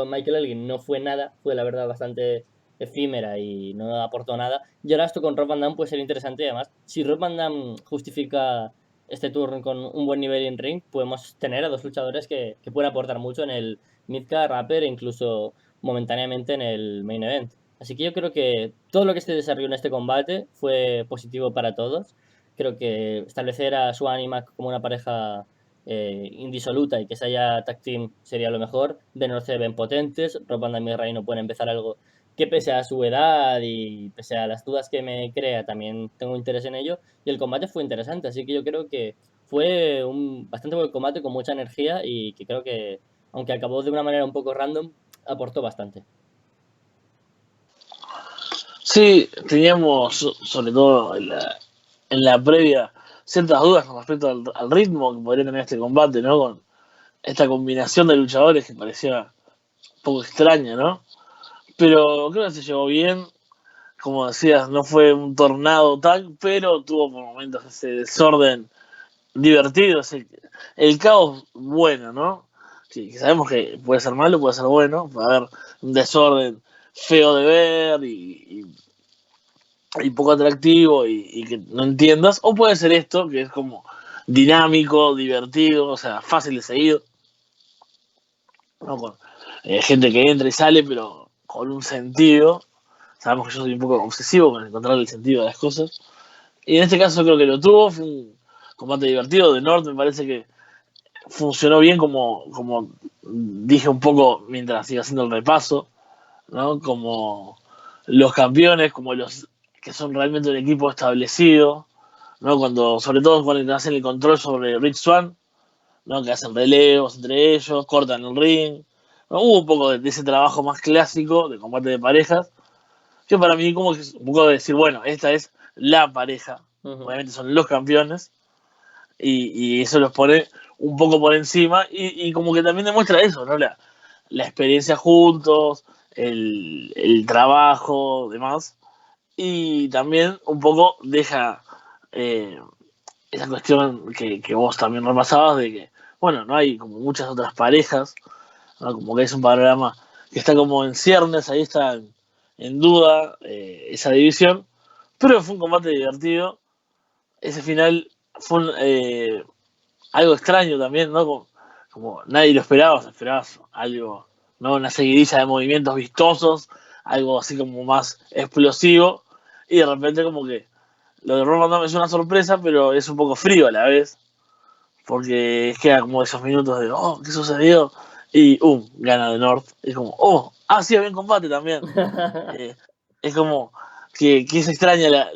Michael Elgin no fue nada, fue la verdad bastante efímera y no aportó nada. Y ahora esto con Rob Van Dam puede ser interesante. Además, si Rob Van Dam justifica este turno con un buen nivel en ring, podemos tener a dos luchadores que pueden aportar mucho en el midcard, upper e incluso momentáneamente en el main event. Así que yo creo que todo lo que se desarrolló en este combate fue positivo para todos. Creo que establecer a Swan y Mac como una pareja indisoluta y que se haya tag team sería lo mejor. De no se ven potentes, Rob Van Dam y Rey no pueden empezar algo que pese a su edad y pese a las dudas que me crea, también tengo interés en ello. Y el combate fue interesante, así que yo creo que fue un bastante buen combate con mucha energía y que creo que, aunque acabó de una manera un poco random, aportó bastante. Sí, teníamos, sobre todo en la previa, ciertas dudas con respecto al ritmo que podría tener este combate, ¿no? Con esta combinación de luchadores que parecía un poco extraña, ¿no? Pero creo que se llevó bien. Como decías, no fue un tornado tal, pero tuvo por momentos ese desorden divertido, el caos bueno, ¿no? Sí, que sabemos que puede ser malo, puede ser bueno, puede haber un desorden feo de ver y poco atractivo y que no entiendas, o puede ser esto, que es como dinámico, divertido, o sea, fácil de seguir, ¿no? Con gente que entra y sale, pero con un sentido. Sabemos que yo soy un poco obsesivo con encontrar el sentido de las cosas. Y en este caso creo que lo tuvo, fue un combate divertido. De North me parece que funcionó bien como dije un poco mientras iba haciendo el repaso, ¿no? Como los campeones, como los que son realmente un equipo establecido, ¿no? Cuando, sobre todo cuando hacen el control sobre Rich Swann, ¿no? Que hacen relevos entre ellos, cortan el ring. ¿No? Hubo un poco de ese trabajo más clásico de combate de parejas, que para mí como que es un poco de decir, bueno, esta es la pareja, obviamente son los campeones, y eso los pone un poco por encima, y como que también demuestra eso, ¿no? La experiencia juntos, el trabajo, demás, y también un poco deja eh, esa cuestión que vos también repasabas de que, bueno, no hay como muchas otras parejas, ¿no? Como que es un panorama que está como en ciernes, ahí está en duda esa división, pero fue un combate divertido. Ese final fue algo extraño también, ¿no? Como nadie lo esperaba, esperabas algo, ¿no? Una seguidilla de movimientos vistosos, algo así como más explosivo, y de repente como que lo de Roman Reigns es una sorpresa, pero es un poco frío a la vez, porque queda como esos minutos de, oh, ¿qué sucedió? Y, gana de North. Es como, oh, sí, había un combate también. Eh, es como que se extraña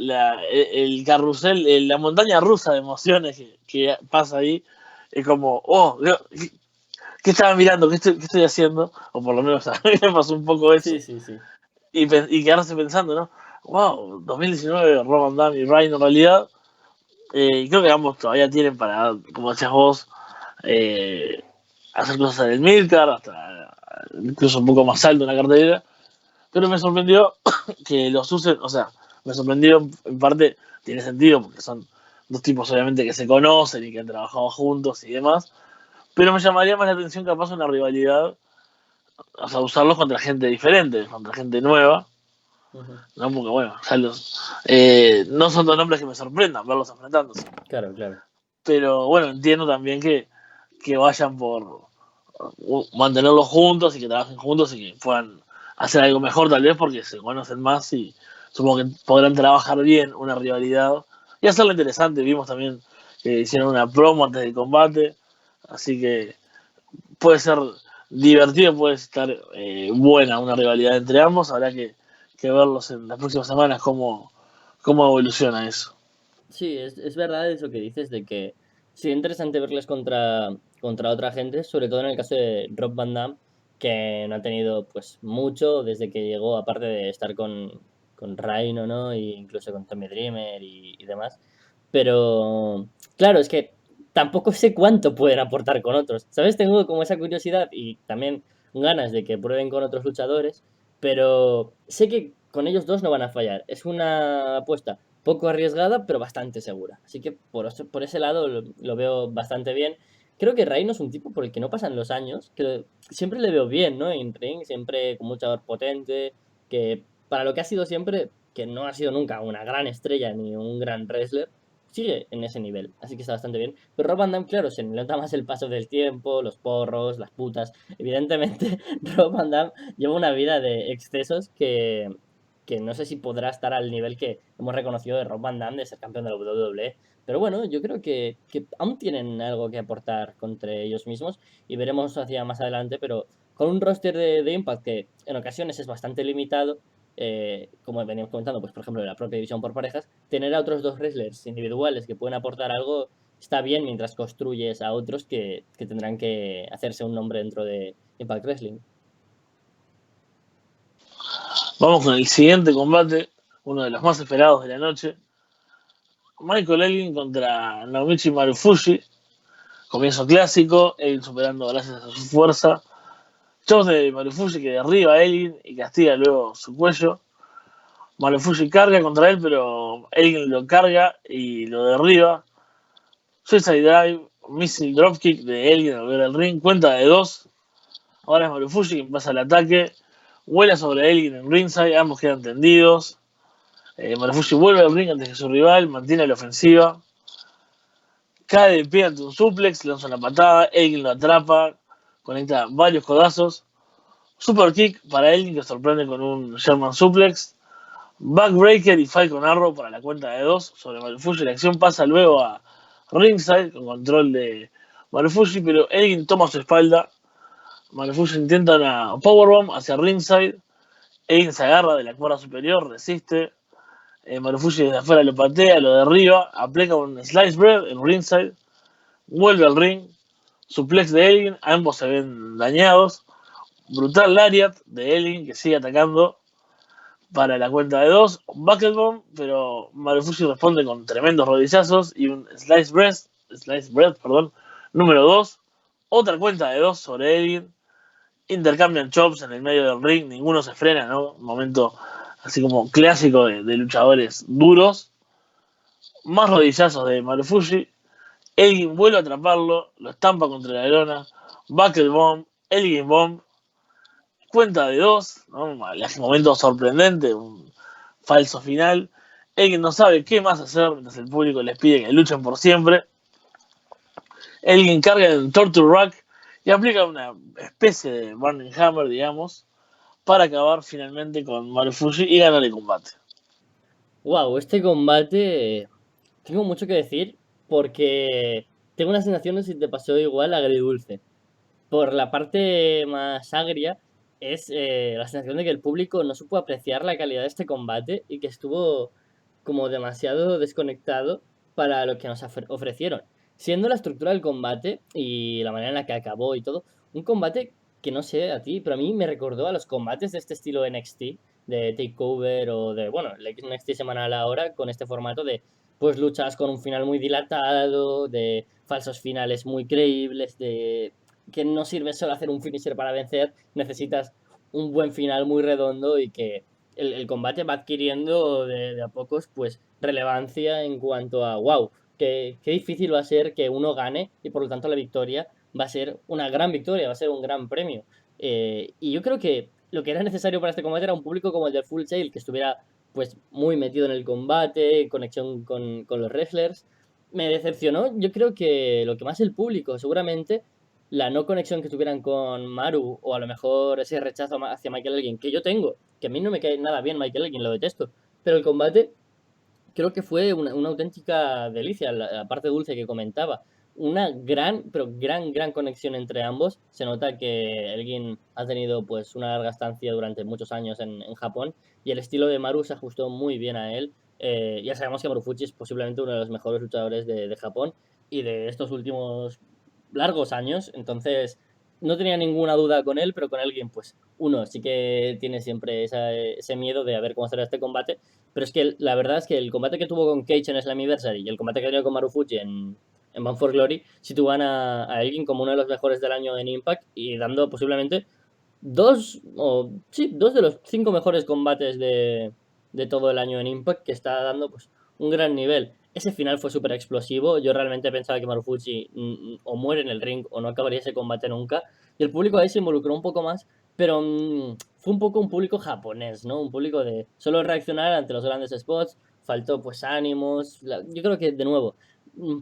el carrusel, la montaña rusa de emociones que pasa ahí. es como, oh, ¿qué estaba mirando? ¿Qué estoy haciendo? O por lo menos a mí me pasó un poco Sí, eso. sí, sí. Y quedarse pensando, ¿no? Wow, 2019, Rob Van Damme y Ryan en realidad. Creo que ambos todavía tienen para, como decías vos, eh, hacer cosas en el midcard, hasta incluso un poco más alto en la cartelera. Pero me sorprendió que los usen, o sea, me sorprendió en parte, tiene sentido, porque son dos tipos obviamente que se conocen y que han trabajado juntos y demás. Pero me llamaría más la atención capaz una rivalidad, o sea, usarlos contra gente diferente, contra gente nueva. Ujú. ¿No? Porque bueno, ya no son dos nombres que me sorprendan verlos enfrentándose. Claro, claro. Pero bueno, entiendo también que vayan por mantenerlos juntos y que trabajen juntos y que puedan hacer algo mejor tal vez porque se conocen más y supongo que podrán trabajar bien una rivalidad y hacerla interesante. Vimos también que hicieron una promo antes del combate, así que puede ser divertido, puede estar buena una rivalidad entre ambos. Habrá que verlos en las próximas semanas cómo evoluciona eso. Sí, es verdad eso que dices de que sería interesante verles contra otra gente, sobre todo en el caso de Rob Van Damme, que no ha tenido pues mucho desde que llegó, aparte de estar con Rhino, ¿no? E incluso con Tommy Dreamer y demás. Pero claro, es que tampoco sé cuánto pueden aportar con otros. ¿Sabes? Tengo como esa curiosidad y también ganas de que prueben con otros luchadores, pero sé que con ellos dos no van a fallar. Es una apuesta poco arriesgada, pero bastante segura. Así que por ese lado lo veo bastante bien. Creo que Reino es un tipo por el que no pasan los años, que siempre le veo bien, ¿no? En ring, siempre con mucha voz potente, que para lo que ha sido siempre, que no ha sido nunca una gran estrella ni un gran wrestler, sigue en ese nivel, así que está bastante bien. Pero Rob Van Damme, claro, se le nota más el paso del tiempo, los porros, las putas. Evidentemente, Rob Van Damme lleva una vida de excesos que no sé si podrá estar al nivel que hemos reconocido de Rob Van Damme de ser campeón de la WWE. Pero bueno, yo creo que aún tienen algo que aportar contra ellos mismos y veremos hacia más adelante, pero con un roster de Impact que en ocasiones es bastante limitado, como veníamos comentando, pues por ejemplo en la propia división por parejas, tener a otros dos wrestlers individuales que pueden aportar algo está bien mientras construyes a otros que tendrán que hacerse un nombre dentro de Impact Wrestling. Vamos con el siguiente combate, uno de los más esperados de la noche. Michael Elgin contra Naomichi Marufushi. Comienzo clásico, Elgin superando gracias a su fuerza. Shows de Marufushi que derriba a Elgin y castiga luego su cuello. Marufushi carga contra él, pero Elgin lo carga y lo derriba. Suicide Drive, Missile Dropkick de Elgin al ver el ring. Cuenta de dos. Ahora es Marufushi quien pasa el ataque. Vuela sobre Elgin en ringside, ambos quedan tendidos. Marufushi vuelve al ring antes que su rival, mantiene la ofensiva. Cae de pie ante un suplex, lanza una patada, Elgin lo atrapa, conecta varios codazos. Super kick para Elgin que sorprende con un Sherman suplex. Backbreaker y Falcon Arrow para la cuenta de dos sobre Marufushi. La acción pasa luego a ringside con control de Marufushi, pero Elgin toma su espalda. Marufushi intenta una powerbomb hacia ringside. Elgin se agarra de la cuerda superior, resiste. Marufushi desde afuera lo patea, lo derriba, aplica un slice bread en ringside, vuelve al ring, suplex de Elgin, ambos se ven dañados, brutal lariat de Elgin que sigue atacando para la cuenta de dos, bucket bomb, pero Marufushi responde con tremendos rodillazos y un slice bread, perdón, número 2, otra cuenta de dos sobre Elgin, intercambian chops en el medio del ring, ninguno se frena, ¿no? Un momento así como clásico de luchadores duros. Más rodillazos de Marufushi. Elgin vuelve a atraparlo, lo estampa contra la lona. Bucket Bomb, Elgin Bomb. Cuenta de dos, ¿no? Un momento sorprendente, un falso final. Elgin no sabe qué más hacer mientras el público les pide que luchen por siempre. Elgin carga en Torture Rack y aplica una especie de Burning Hammer, digamos, para acabar finalmente con Marufushi y ganar el combate. Wow, este combate tengo mucho que decir porque tengo una sensación de si te pasó igual agridulce. Por la parte más agria es la sensación de que el público no supo apreciar la calidad de este combate y que estuvo como demasiado desconectado para lo que nos ofrecieron. siendo la estructura del combate y la manera en la que acabó y todo, un combate que no sé a ti, pero a mí me recordó a los combates de este estilo NXT, de Takeover o de, bueno, el NXT semanal ahora, con este formato de, pues, luchas con un final muy dilatado, de falsos finales muy creíbles, de que no sirve solo hacer un finisher para vencer, necesitas un buen final muy redondo y que el combate va adquiriendo de a pocos, pues, relevancia en cuanto a, wow, qué difícil va a ser que uno gane y por lo tanto la victoria va a ser una gran victoria, va a ser un gran premio. Y yo creo que lo que era necesario para este combate era un público como el de Full Sail, que estuviera pues muy metido en el combate, conexión con los wrestlers. Me decepcionó, yo creo que lo que más el público, seguramente la no conexión que tuvieran con Maru, o a lo mejor ese rechazo hacia Michael Elgin, que yo tengo, que a mí no me cae nada bien Michael Elgin, lo detesto, pero el combate creo que fue una auténtica delicia, la parte dulce que comentaba. Una gran, pero gran conexión entre ambos. Se nota que Elgin ha tenido pues una larga estancia durante muchos años en Japón y el estilo de Maru se ajustó muy bien a él. Ya sabemos que Marufuji es posiblemente uno de los mejores luchadores de Japón y de estos últimos largos años, entonces no tenía ninguna duda con él, pero con Elgin pues uno sí que tiene siempre ese miedo de a ver cómo será este combate, pero es que la verdad es que el combate que tuvo con Cage en Slammiversary y el combate que ha tenido con Marufuji en Bound for Glory sitúan a Elgin como uno de los mejores del año en Impact y dando posiblemente dos de los 5 mejores combates de todo el año en Impact, que está dando pues un gran nivel. Ese final fue súper explosivo. Yo realmente pensaba que Marufuji o muere en el ring o no acabaría ese combate nunca. Y el público ahí se involucró un poco más, pero fue un poco un público japonés, ¿no? Un público de solo reaccionar ante los grandes spots. Faltó pues ánimos. Yo creo que, de nuevo,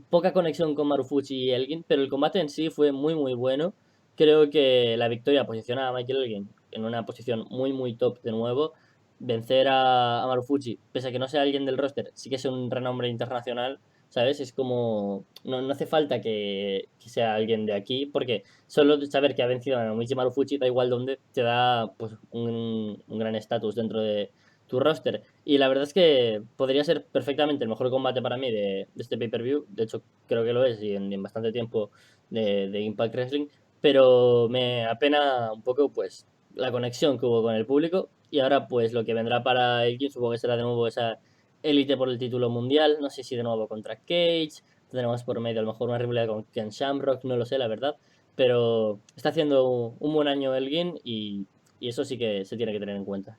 poca conexión con Marufuji y Elgin, pero el combate en sí fue muy bueno. Creo que la victoria posiciona a Michael Elgin en una posición muy top de nuevo. Vencer a Marufuji, pese a que no sea alguien del roster, sí que es un renombre internacional, ¿sabes? Es como. No hace falta que sea alguien de aquí, porque solo saber que ha vencido a Michi Marufuji, da igual dónde, te da pues un gran estatus dentro de tu roster. Y la verdad es que podría ser perfectamente el mejor combate para mí de este pay-per-view. De hecho, creo que lo es y en bastante tiempo de Impact Wrestling, pero me apena un poco pues la conexión que hubo con el público y ahora pues lo que vendrá para Elgin supongo que será de nuevo esa élite por el título mundial, no sé si de nuevo contra Cage, tendremos por medio a lo mejor una rivalidad con Ken Shamrock, no lo sé la verdad, pero está haciendo un buen año Elgin y eso sí que se tiene que tener en cuenta.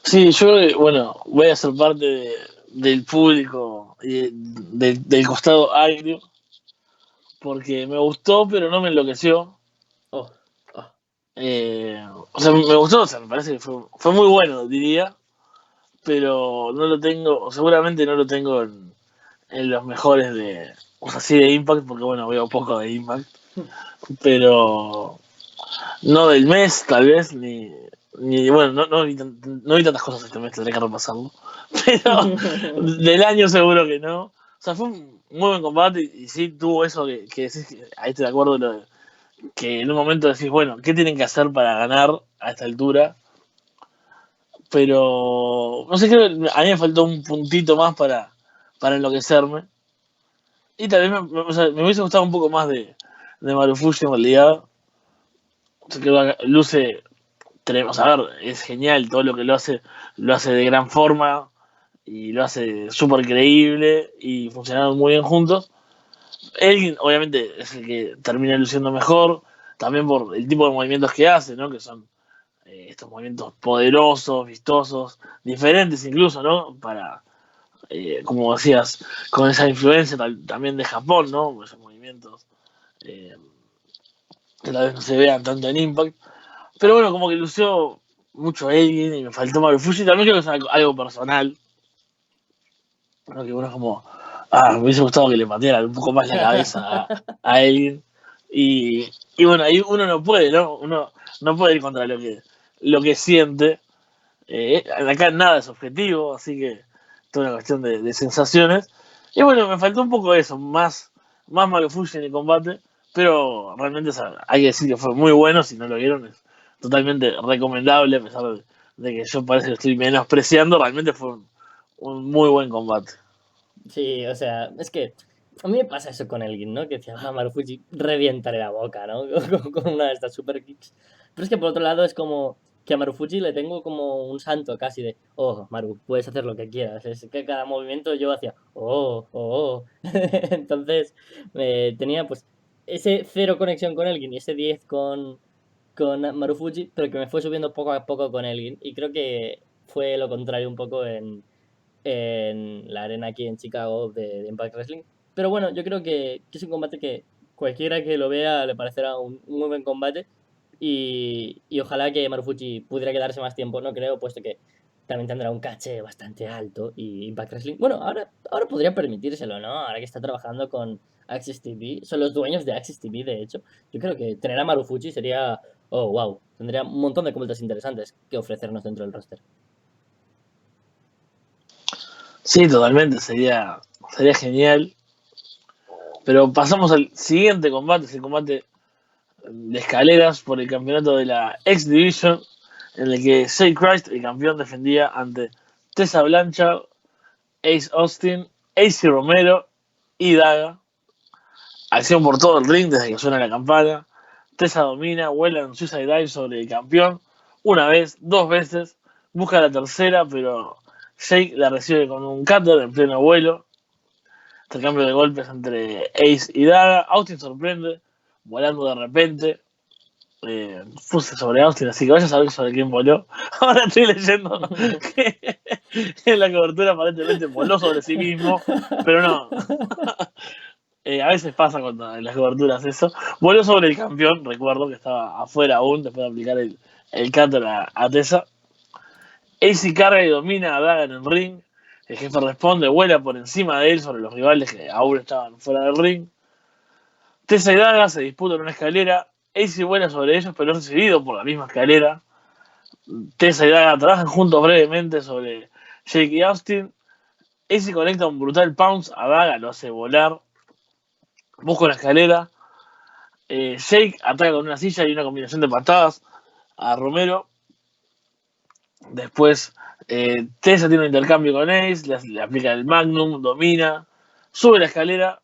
Sí, yo creo que, bueno, voy a ser parte del público y del costado agrio, porque me gustó, pero no me enloqueció. Oh, oh. O sea, me gustó, o sea, me parece que fue muy bueno, diría, pero no lo tengo, o seguramente no lo tengo en los mejores o sea, sí de Impact, porque bueno, veo poco de Impact, pero no del mes, tal vez, ni bueno, no vi tantas cosas este mes, tendré que repasarlo, pero del año seguro que no. O sea, fue un muy buen combate y sí tuvo eso que decís, ahí estoy de acuerdo, que en un momento decís, bueno, ¿qué tienen que hacer para ganar a esta altura? Pero, no sé, creo que a mí me faltó un puntito más para enloquecerme. Y tal vez o sea, me hubiese gustado un poco más de Marufuji en realidad. O sea, que luce, tenemos a ver, es genial todo lo hace de gran forma y lo hace súper creíble y funcionaron muy bien juntos. Él, obviamente, es el que termina luciendo mejor, también por el tipo de movimientos que hace, ¿no? Que son estos movimientos poderosos, vistosos, diferentes incluso, ¿no? Como decías, con esa influencia también de Japón, ¿no? Esos movimientos eh, que tal vez no se vean tanto en Impact. Pero bueno, como que lució mucho Elgin y me faltó Marufuji. También creo que es algo personal, ¿no? Que uno es como, me hubiese gustado que le pateara un poco más la cabeza a Elgin. Y bueno, ahí uno no puede, ¿no? Uno no puede ir contra lo que siente. Acá nada es objetivo, así que toda una cuestión de sensaciones. Y bueno, me faltó un poco eso, más Marufuji en el combate, pero realmente hay que decir que fue muy bueno, si no lo vieron es totalmente recomendable, a pesar de que yo parece que estoy menospreciando, realmente fue un muy buen combate. Sí, o sea, es que a mí me pasa eso con Elgin, ¿no? Que decía, Marufuji, reviéntale la boca, ¿no? Con una de estas super kicks. Pero es que por otro lado es como que a Marufuji le tengo como un santo casi de, oh, Maru, puedes hacer lo que quieras. Es que cada movimiento yo hacía, oh, oh, oh. Entonces, tenía pues ese cero conexión con Elgin y ese 10 con Marufuji, pero que me fue subiendo poco a poco con Elgin. Y creo que fue lo contrario un poco en la arena aquí en Chicago de Impact Wrestling. Pero bueno, yo creo que es un combate que cualquiera que lo vea le parecerá un muy buen combate y ojalá que Marufuji pudiera quedarse más tiempo, no creo, puesto que también tendrá un caché bastante alto y Impact Wrestling, bueno, ahora podría permitírselo, ¿no? Ahora que está trabajando con Access TV, son los dueños de Access TV, de hecho. Yo creo que tener a Marufuji sería, oh, wow, tendría un montón de combates interesantes que ofrecernos dentro del roster. Sí, totalmente, sería genial. Pero pasamos al siguiente combate, es el combate de escaleras por el campeonato de la X Division, en el que Jay Christ, el campeón, defendía ante Tessa Blanchard, Ace Austin, AC Romero y Daga. Acción por todo el ring desde que suena la campana. Tessa domina, vuela en Suicide Dive sobre el campeón. Una vez, dos veces. Busca la tercera, pero Jake la recibe con un cutter en pleno vuelo. Intercambio de golpes entre Ace y Daga. Austin sorprende, volando de repente. Puse sobre Austin, así que vaya a saber sobre quién voló. Ahora estoy leyendo que en la cobertura aparentemente voló sobre sí mismo, pero no. A veces pasa cuando en las coberturas eso. Voló sobre el campeón, recuerdo que estaba afuera aún después de aplicar el cutter a Tessa. AC carga y domina a Daga en el ring. El jefe responde, vuela por encima de él sobre los rivales que aún estaban fuera del ring. Tessa y Daga se disputan una escalera. AC vuela sobre ellos, pero es recibido por la misma escalera. Tessa y Daga trabajan juntos brevemente sobre Jake y Austin. AC conecta un brutal pounce a Daga, lo hace volar. Busca la escalera. Jake ataca con una silla y una combinación de patadas a Romero. Después Tessa tiene un intercambio con Ace, le aplica el Magnum, domina, sube la escalera.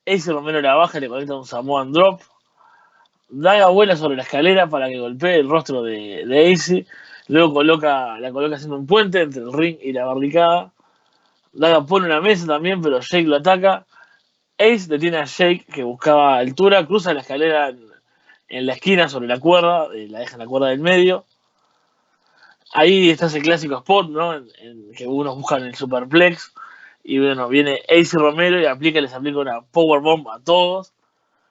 Ace y Romero la baja y le conecta un Samoan Drop. Daga vuela sobre la escalera para que golpee el rostro de Ace. Luego la coloca haciendo un puente entre el ring y la barricada. Daga pone una mesa también, pero Jake lo ataca. Ace detiene a Jake, que buscaba altura, cruza la escalera en la esquina sobre la cuerda, la deja en la cuerda del medio. Ahí está ese clásico spot, ¿no? En que unos buscan el superplex. Y bueno, viene Ace y Romero y les aplica una powerbomb a todos.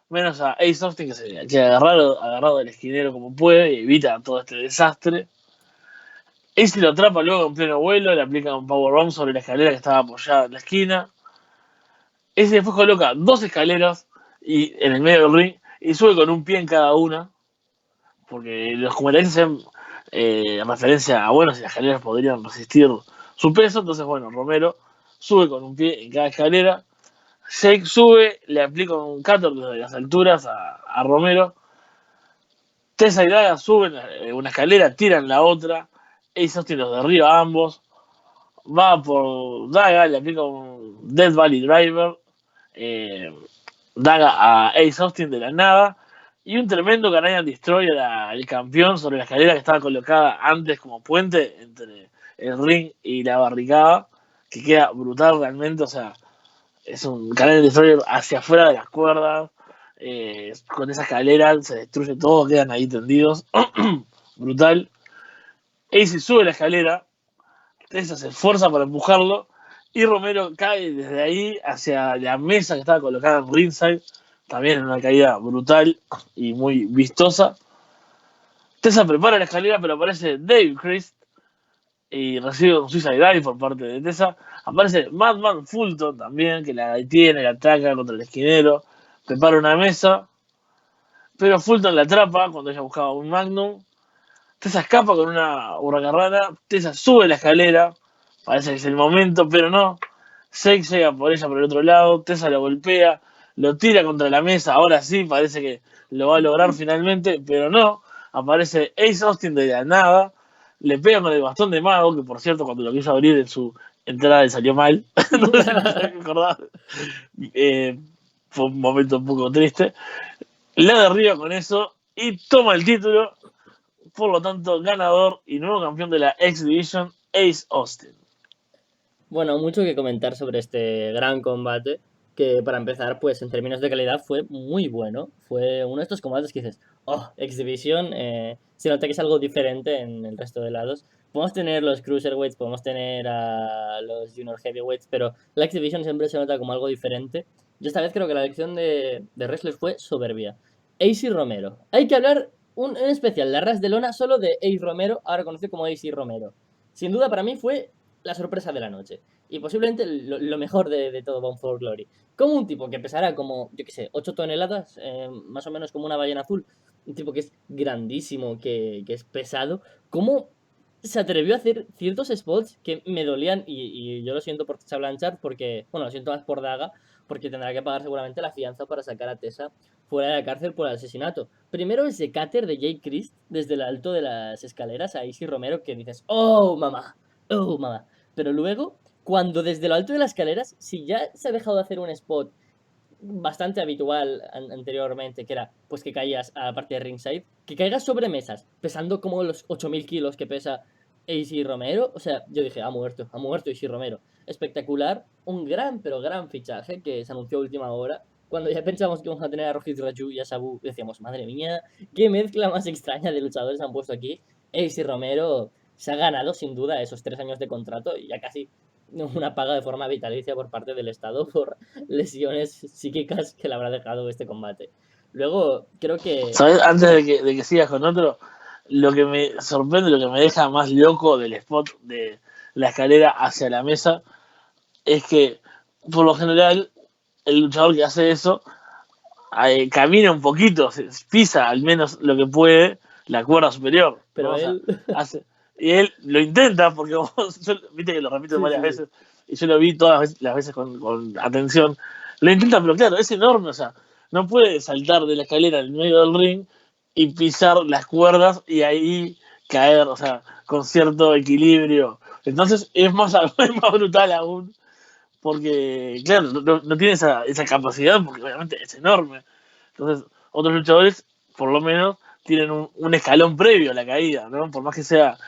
Menos a Ace Austin, que se queda agarrado del esquinero como puede y evita todo este desastre. Ace lo atrapa luego en pleno vuelo, le aplica un powerbomb sobre la escalera que estaba apoyada en la esquina. Ace después coloca dos escaleras en el medio del ring y sube con un pie en cada una. Porque los comentaristas hacen referencia a, bueno, si las escaleras podrían resistir su peso. Entonces, bueno, Romero sube con un pie en cada escalera. Jake sube, le aplica un cutter desde las alturas a Romero. Tessa y Daga suben una escalera, tiran la otra. Ace Austin los derriba a ambos. Va por Daga, le aplica un Death Valley Driver. Daga a Ace Austin de la nada. Y un tremendo Canadian Destroyer al campeón sobre la escalera que estaba colocada antes como puente entre el ring y la barricada. Que queda brutal realmente, o sea, es un Canadian Destroyer hacia afuera de las cuerdas. Con esa escalera se destruye todo, quedan ahí tendidos. Brutal. Ace sube la escalera, Tessa se esfuerza para empujarlo y Romero cae desde ahí hacia la mesa que estaba colocada en ringside, también en una caída brutal y muy vistosa. Tessa prepara la escalera, pero aparece Dave Christ y recibe un Suicide Dive por parte de Tessa. Aparece Madman Fulton también, que la detiene, la ataca contra el esquinero, prepara una mesa, pero Fulton la atrapa cuando ella buscaba un Magnum. Tessa escapa con una hurracarrana, Tessa sube la escalera, parece que es el momento, pero no. Jake llega por ella por el otro lado, Tessa lo golpea, lo tira contra la mesa, ahora sí, parece que lo va a lograr finalmente, pero no. Aparece Ace Austin de la nada, le pega con el bastón de mago, que por cierto cuando lo quiso abrir entrada y salió mal. No sé si te acordás. Fue un momento un poco triste. La derriba con eso y toma el título. Por lo tanto, ganador y nuevo campeón de la X Division, Ace Austin. Bueno, mucho que comentar sobre este gran combate, que para empezar, pues en términos de calidad fue muy bueno. Fue uno de estos combates que dices, oh, X-Division, se nota que es algo diferente en el resto de lados. Podemos tener los Cruiserweights, podemos tener a los Junior Heavyweights, pero la X-Division siempre se nota como algo diferente. Y esta vez creo que la elección de wrestlers fue soberbia. Ace y Romero. Hay que hablar en especial, la ras de lona, solo de Ace Romero, ahora conocido como Ace y Romero. Sin duda para mí fue la sorpresa de la noche. Y posiblemente lo mejor de todo Bound for Glory. Como un tipo que pesará como, yo qué sé, 8 toneladas, más o menos como una ballena azul. Un tipo que es grandísimo, que es pesado. ¿Cómo se atrevió a hacer ciertos spots que me dolían? Y yo lo siento por Tessa Blanchard, porque, bueno, lo siento más por Daga, porque tendrá que pagar seguramente la fianza para sacar a Tessa fuera de la cárcel por el asesinato. Primero ese cáter de Jake Christ desde el alto de las escaleras a Isi Romero que dices, oh mamá, oh mamá. Pero luego cuando desde lo alto de las escaleras, si ya se ha dejado de hacer un spot bastante habitual anteriormente, que era pues que caías a la parte de ringside, que caigas sobre mesas, pesando como los 8000 kilos que pesa AC Romero, o sea, yo dije, ha muerto AC Romero. Espectacular, un gran, pero gran fichaje que se anunció a última hora. Cuando ya pensábamos que íbamos a tener a Rohit Raju y a Sabu, decíamos, madre mía, qué mezcla más extraña de luchadores han puesto aquí. AC Romero se ha ganado sin duda esos 3 años de contrato y ya casi una paga de forma vitalicia por parte del Estado por lesiones psíquicas que le habrá dejado este combate. Luego, creo que... ¿Sabes? Antes de que sigas con otro, lo que me sorprende, lo que me deja más loco del spot de la escalera hacia la mesa, es que, por lo general, el luchador que hace eso camina un poquito, pisa al menos lo que puede la cuerda superior, ¿no? Pero O sea, él... y él lo intenta, porque viste que lo repito sí, varias sí, sí. veces, y yo lo vi todas las veces con atención, lo intenta, pero claro, es enorme, o sea, no puede saltar de la escalera en medio del ring y pisar las cuerdas y ahí caer, o sea, con cierto equilibrio. Entonces es más, es más brutal aún porque, claro, no tiene esa capacidad porque obviamente es enorme. Entonces, otros luchadores, por lo menos, tienen un escalón previo a la caída, ¿no? Por más que sea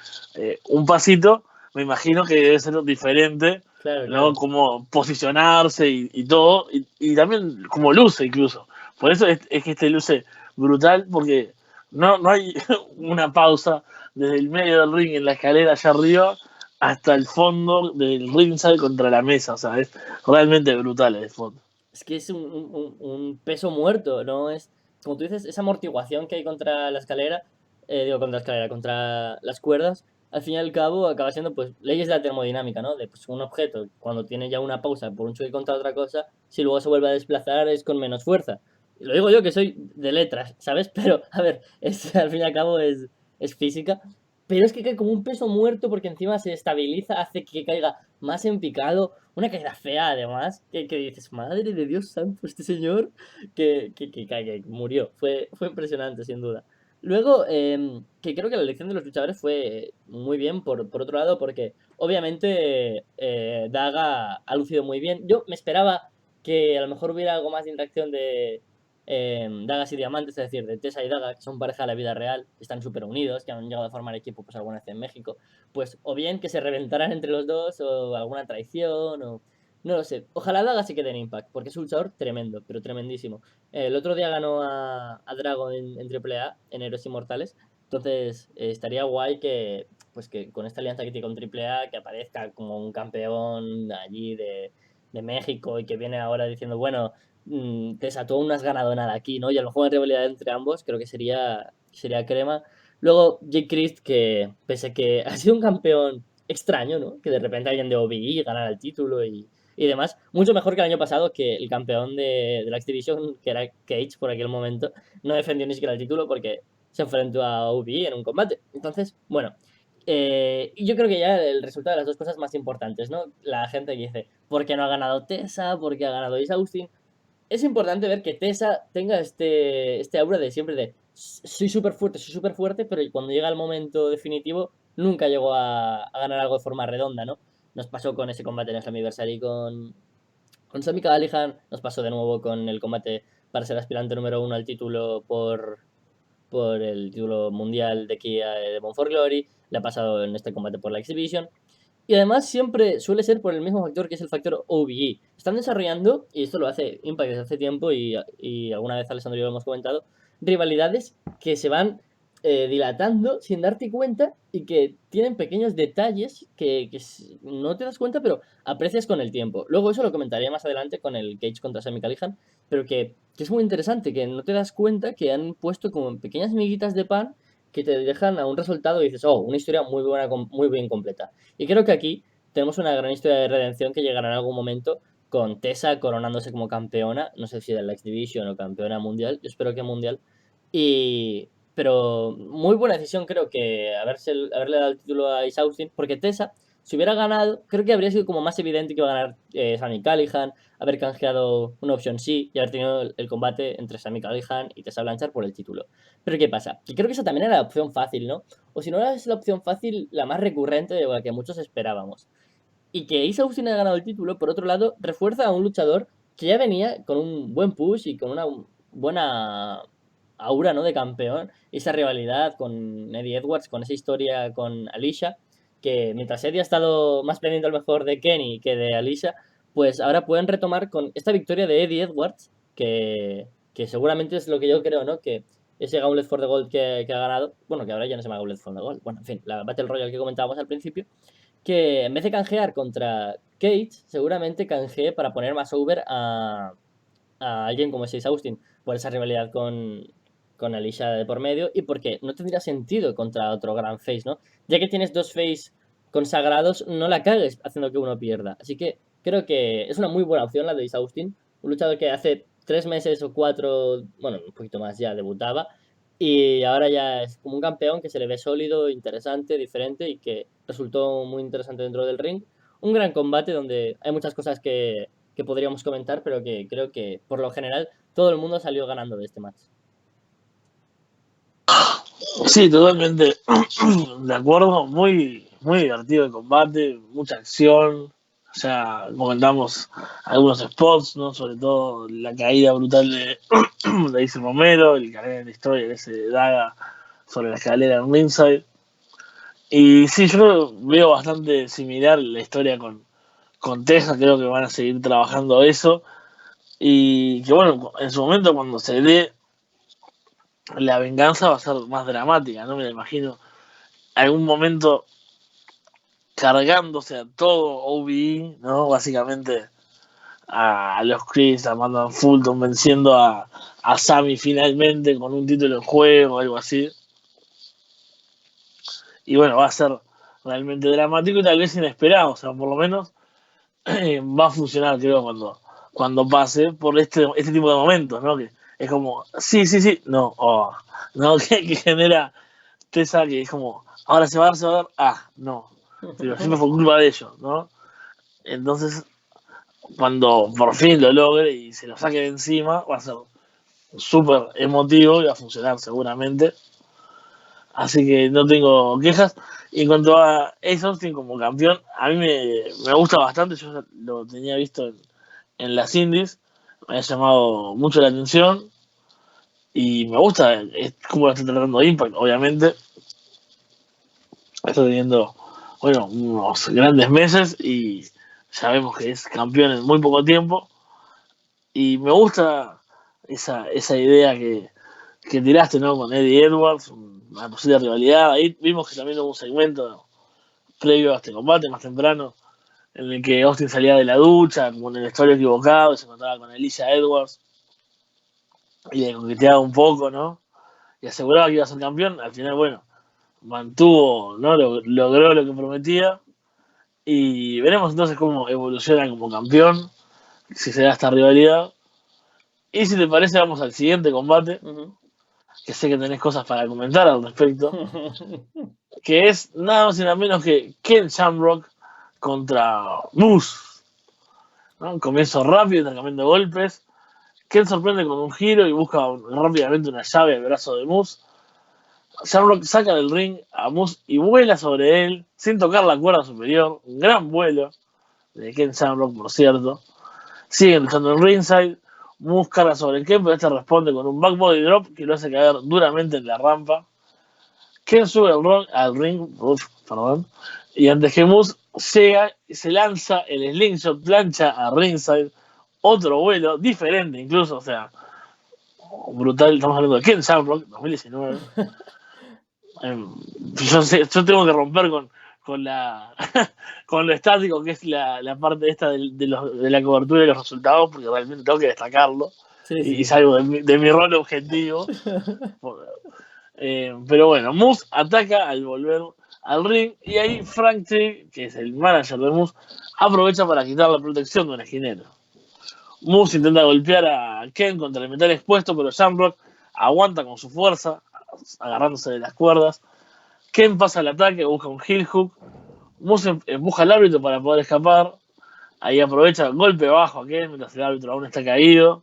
un pasito, me imagino que debe ser diferente, Claro, ¿no? claro. Cómo posicionarse y todo, y también como luce incluso. Por eso es que este luce brutal, porque no hay una pausa desde el medio del ring en la escalera allá arriba hasta el fondo del ringside contra la mesa. O sea, es realmente brutal el fondo. Es que es un peso muerto, ¿no? Es, como tú dices, esa amortiguación que hay contra la escalera, digo, contra la escalera, contra las cuerdas, al fin y al cabo acaba siendo, pues, leyes de la termodinámica, ¿no? De, pues, un objeto, cuando tiene ya una pausa por un choque contra otra cosa, si luego se vuelve a desplazar es con menos fuerza. Lo digo yo que soy de letras, ¿sabes? Pero, a ver, es, al fin y al cabo es física. Pero es que cae como un peso muerto porque encima se estabiliza, hace que caiga más en picado. Una caída fea, además, que dices, madre de Dios santo, este señor que murió. Fue impresionante, sin duda. Luego, que creo que la elección de los luchadores fue muy bien, por otro lado, porque obviamente Daga ha lucido muy bien. Yo me esperaba que a lo mejor hubiera algo más de interacción de Dagas y Diamantes, es decir, de Tessa y Daga, que son pareja de la vida real, están súper unidos, que han llegado a formar equipo pues alguna vez en México, pues o bien que se reventaran entre los dos o alguna traición o... No lo sé. Ojalá Daga se quede en Impact, porque es un luchador tremendo, pero tremendísimo. El otro día ganó a Dragon en AAA, en Héroes Inmortales. Entonces, estaría guay que, pues que con esta alianza que tiene con AAA, que aparezca como un campeón allí de México y que viene ahora diciendo, bueno, Tessa, tú aún no has ganado nada aquí, ¿no? Y a lo mejor en rivalidad entre ambos creo que sería crema. Luego, Jake Christ, que pese a que ha sido un campeón extraño, ¿no? Que de repente alguien de OBI ganara el título y demás. Mucho mejor que el año pasado, que el campeón de la X-Division, que era Cage por aquel momento, no defendió ni siquiera el título porque se enfrentó a OBI en un combate. Entonces, bueno. Y yo creo que ya el resultado de las dos cosas más importantes, ¿no? La gente que dice, ¿por qué no ha ganado Tessa? ¿Por qué ha ganado Ace Austin? Es importante ver que Tessa tenga este aura de siempre de soy súper fuerte, pero cuando llega el momento definitivo nunca llegó a ganar algo de forma redonda, ¿no? Nos pasó con ese combate en el Slammiversary con Sami Callihan, nos pasó de nuevo con el combate para ser aspirante número 1 al título por el título mundial de Kia de Bound for Glory, le ha pasado en este combate por la X Division. Y además siempre suele ser por el mismo factor que es el factor OBE. Están desarrollando, y esto lo hace Impact desde hace tiempo, y alguna vez Alessandro y yo lo hemos comentado, rivalidades que se van dilatando sin darte cuenta y que tienen pequeños detalles que no te das cuenta, pero aprecias con el tiempo. Luego eso lo comentaré más adelante con el Cage contra Sami Callihan, pero que es muy interesante, que no te das cuenta que han puesto como pequeñas miguitas de pan que te dejan a un resultado y dices, oh, una historia muy buena, muy bien completa. Y creo que aquí tenemos una gran historia de redención que llegará en algún momento con Tessa coronándose como campeona, no sé si de la X Division o campeona mundial, yo espero que mundial. Pero muy buena decisión creo que haberle dado el título a Ace Austin, porque Tessa, si hubiera ganado, creo que habría sido como más evidente que iba a ganar Sami Callihan, haber canjeado una opción sí y haber tenido el combate entre Sami Callihan y Tessa Blanchard por el título. Pero ¿qué pasa? Que creo que esa también era la opción fácil, ¿no? O si no era la opción fácil, la más recurrente de la que muchos esperábamos. Y que Ace Austin haya ganado el título, por otro lado, refuerza a un luchador que ya venía con un buen push y con una buena aura, ¿no? De campeón. Esa rivalidad con Eddie Edwards, con esa historia con Alicia, que mientras Eddie ha estado más pendiente a lo mejor de Kenny que de Alicia, pues ahora pueden retomar con esta victoria de Eddie Edwards, que seguramente es lo que yo creo, ¿no? Que ese Gauntlet for the Gold que ha ganado, bueno, que ahora ya no se llama Gauntlet for the Gold, bueno, en fin, la Battle Royale que comentábamos al principio, que en vez de canjear contra Cage, seguramente canjee para poner más over a alguien como Ace Austin por esa rivalidad con Alicia de por medio y porque no tendría sentido contra otro gran face, ¿no? Ya que tienes dos face consagrados, no la cagues haciendo que uno pierda. Así que creo que es una muy buena opción la de Ace Austin, un luchador que hace 3 meses o 4, bueno, un poquito más ya debutaba y ahora ya es como un campeón que se le ve sólido, interesante, diferente y que resultó muy interesante dentro del ring. Un gran combate donde hay muchas cosas que podríamos comentar, pero que creo que por lo general todo el mundo salió ganando de este match. Sí, totalmente de acuerdo. Muy, muy divertido el combate, mucha acción. O sea, comentamos algunos spots, ¿no? Sobre todo la caída brutal de Izzy Romero, el Canadian Destroyer, ese Daga sobre la escalera en ringside. Y sí, yo veo bastante similar la historia con Texas, creo que van a seguir trabajando eso. Y que bueno, en su momento cuando se dé la venganza va a ser más dramática, ¿no? Me la imagino algún momento cargándose a todo OBE, ¿no? Básicamente a los Chris, a Madman Fulton, venciendo a Sammy finalmente con un título en juego, algo así. Y bueno, va a ser realmente dramático y tal vez inesperado, o sea, por lo menos va a funcionar, creo, cuando pase por este tipo de momentos, ¿no? Que es como, sí, sí, sí, no, oh, no, que genera Tessa, que es como, ahora se va a dar, ah, no, pero siempre fue culpa de ellos, ¿no? Entonces, cuando por fin lo logre y se lo saque de encima, va a ser súper emotivo y va a funcionar seguramente. Así que no tengo quejas. Y en cuanto a Ace Austin como campeón, a mí me gusta bastante. Yo lo tenía visto en las indies, me ha llamado mucho la atención. Y me gusta es cómo lo está tratando Impact, obviamente. Está teniendo, bueno, unos grandes meses y sabemos que es campeón en muy poco tiempo. Y me gusta esa idea que tiraste, ¿no? Con Eddie Edwards, una posible rivalidad. Ahí vimos que también hubo un segmento previo a este combate, más temprano, en el que Austin salía de la ducha, como en el vestuario equivocado, y se encontraba con Alicia Edwards, y le coqueteaba un poco, ¿no? Y aseguraba que iba a ser campeón. Al final, bueno, mantuvo, ¿no? Logró lo que prometía. Y veremos entonces cómo evoluciona como campeón, si se da esta rivalidad. Y si te parece, vamos al siguiente combate, que sé que tenés cosas para comentar al respecto, que es nada más y nada menos que Ken Shamrock contra Moose, ¿no? Un comienzo rápido, intercambiando golpes. Ken sorprende con un giro y busca rápidamente una llave al brazo de Moose. Shamrock saca del ring a Moose y vuela sobre él sin tocar la cuerda superior. Un gran vuelo de Ken Shamrock, por cierto. Siguen luchando en ringside. Moose carga sobre Ken, pero este responde con un back body drop que lo hace caer duramente en la rampa. Ken sube al ring, perdón, y antes que Moose llega y se lanza el slingshot plancha a ringside. Otro vuelo, diferente incluso, o sea, brutal. Estamos hablando de Ken Shamrock, 2019. Yo tengo que romper con la con lo estático que es la parte esta de la cobertura y los resultados, porque realmente tengo que destacarlo Sí, y sí. salgo de mi rol objetivo. Pero bueno, Moose ataca al volver al ring y ahí Frank Trigg, que es el manager de Moose, aprovecha para quitar la protección de un esquinero. Moose intenta golpear a Ken contra el metal expuesto, pero Shamrock aguanta con su fuerza, agarrándose de las cuerdas. Ken pasa el ataque, busca un heel hook. Moose empuja al árbitro para poder escapar. Ahí aprovecha el golpe bajo a Ken mientras el árbitro aún está caído.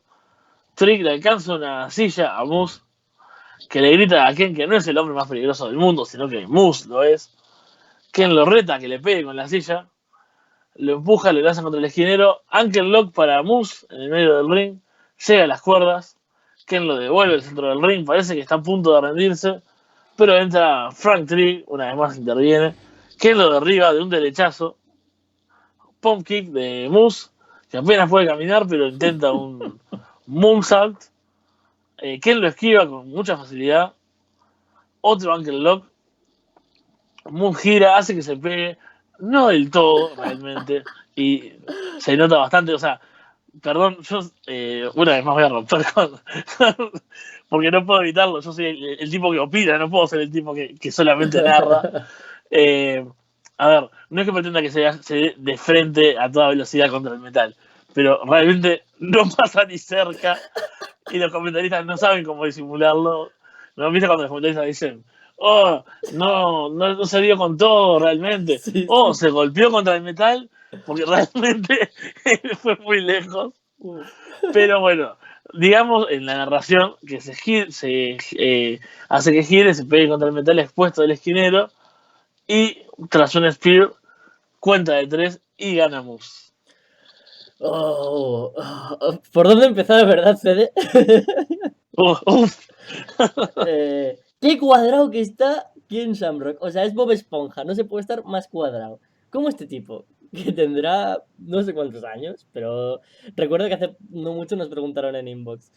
Trick le alcanza una silla a Moose, que le grita a Ken que no es el hombre más peligroso del mundo, sino que Moose lo es. Ken lo reta a que le pegue con la silla. Lo empuja, le lanza contra el esquinero. Ankle lock para Moose en el medio del ring. Llega a las cuerdas. Ken lo devuelve al centro del ring. Parece que está a punto de rendirse. Pero entra Frank Trigg, una vez más interviene. Ken lo derriba de un derechazo. Pump kick de Moose, que apenas puede caminar, pero intenta un moonsault. Ken lo esquiva con mucha facilidad. Otro ankle lock. Moose gira, hace que se pegue. No del todo, realmente. Y se nota bastante, o sea, perdón, yo una vez más voy a romper porque no puedo evitarlo. Yo soy el tipo que opina, no puedo ser el tipo que solamente narra. A ver, no es que pretenda que se dé de frente a toda velocidad contra el metal, pero realmente no pasa ni cerca y los comentaristas no saben cómo disimularlo. ¿No viste cuando los comentaristas dicen, oh, no se dio con todo realmente? Sí, Oh, sí. se golpeó contra el metal porque realmente fue muy lejos. Pero bueno, digamos en la narración que hace que gire, se pegue contra el metal expuesto del esquinero y tras un spear cuenta de 3 y ganamos. ¿Por dónde empezar, verdad, Fede? Uf. Qué cuadrado que está Ken Shamrock. O sea, es Bob Esponja, no se puede estar más cuadrado. Como este tipo, que tendrá no sé cuántos años, pero recuerdo que hace no mucho nos preguntaron en inbox.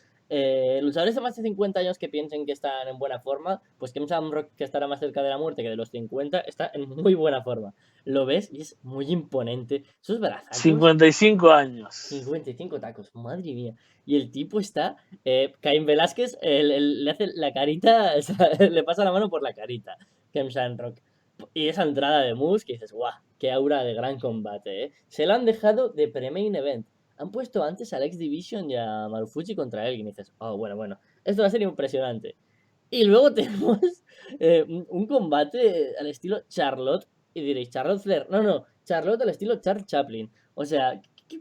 Luchadores de más de 50 años que piensen que están en buena forma, pues Ken Shamrock, que estará más cerca de la muerte que de los 50, está en muy buena forma. Lo ves y es muy imponente. Sus brazacos, 55 años. 55 tacos, madre mía. Y el tipo está. Caín Velázquez le hace la carita, o sea, le pasa la mano por la carita. Kem Shamrock. Y esa entrada de Moose que dices, guau, qué aura de gran combate, ¿eh? Se lo han dejado de pre-main event. Han puesto antes al X Division y a Marufuji contra él. Y dices, oh, bueno, esto va a ser impresionante. Y luego tenemos un combate al estilo Charlotte. Y diréis, Charlotte Flair. No, Charlotte al estilo Charles Chaplin. O sea, ¿qué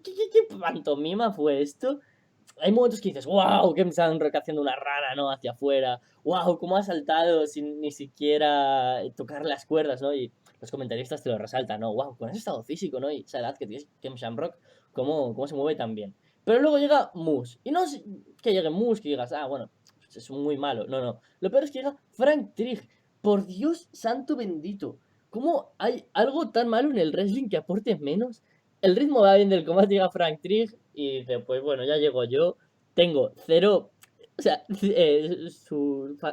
pantomima fue esto? Hay momentos que dices, wow, Kem Shamrock haciendo una rana, ¿no? Hacia afuera. Wow, cómo ha saltado sin ni siquiera tocar las cuerdas, ¿no? Y los comentaristas te lo resaltan, ¿no? Wow, con ese estado físico, ¿no? Y esa edad que tienes Kem Shamrock, cómo se mueve tan bien. Pero luego llega Moose. Y no es que llegue Moose, que digas, bueno, es muy malo. No. Lo peor es que llega Frank Trigg. Por Dios santo bendito. ¿Cómo hay algo tan malo en el wrestling que aporte menos? El ritmo va bien del combate, llega Frank Trigg y dice, pues bueno, ya llego yo, tengo cero, o sea,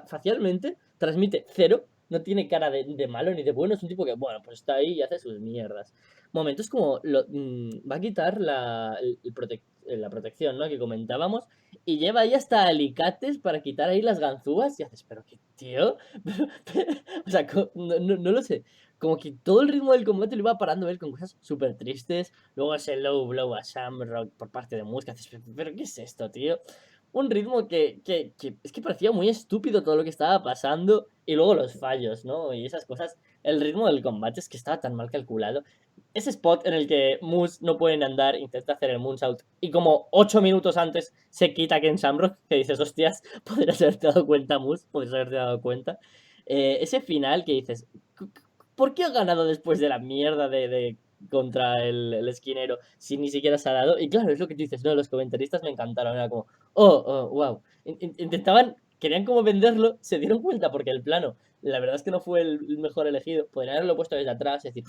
facialmente transmite cero, no tiene cara de malo ni de bueno, es un tipo que, bueno, pues está ahí y hace sus mierdas. Momentos como va a quitar la protección, ¿no? Que comentábamos, y lleva ahí hasta alicates para quitar ahí las ganzúas y haces, pero qué tío, o sea, no lo sé, como que todo el ritmo del combate lo iba parando él con cosas súper tristes. Luego ese low blow a Shamrock por parte de Muska. Pero ¿qué es esto, tío? Un ritmo que es que parecía muy estúpido todo lo que estaba pasando. Y luego los fallos, ¿no? Y esas cosas. El ritmo del combate es que estaba tan mal calculado. Ese spot en el que Moose no pueden andar, intenta hacer el moonsault y como 8 minutos antes se quita Ken Shamrock, que dices, hostias, podrías haberte dado cuenta, Moose, podrías haberte dado cuenta. ese final que dices, ¿por qué ha ganado después de la mierda de contra el esquinero si ni siquiera se ha dado? Y claro, es lo que tú dices, ¿no? Los comentaristas me encantaron, era como, wow. Intentaban, querían como venderlo, se dieron cuenta porque el plano, la verdad es que no fue el mejor elegido. Podrían haberlo puesto desde atrás y decir,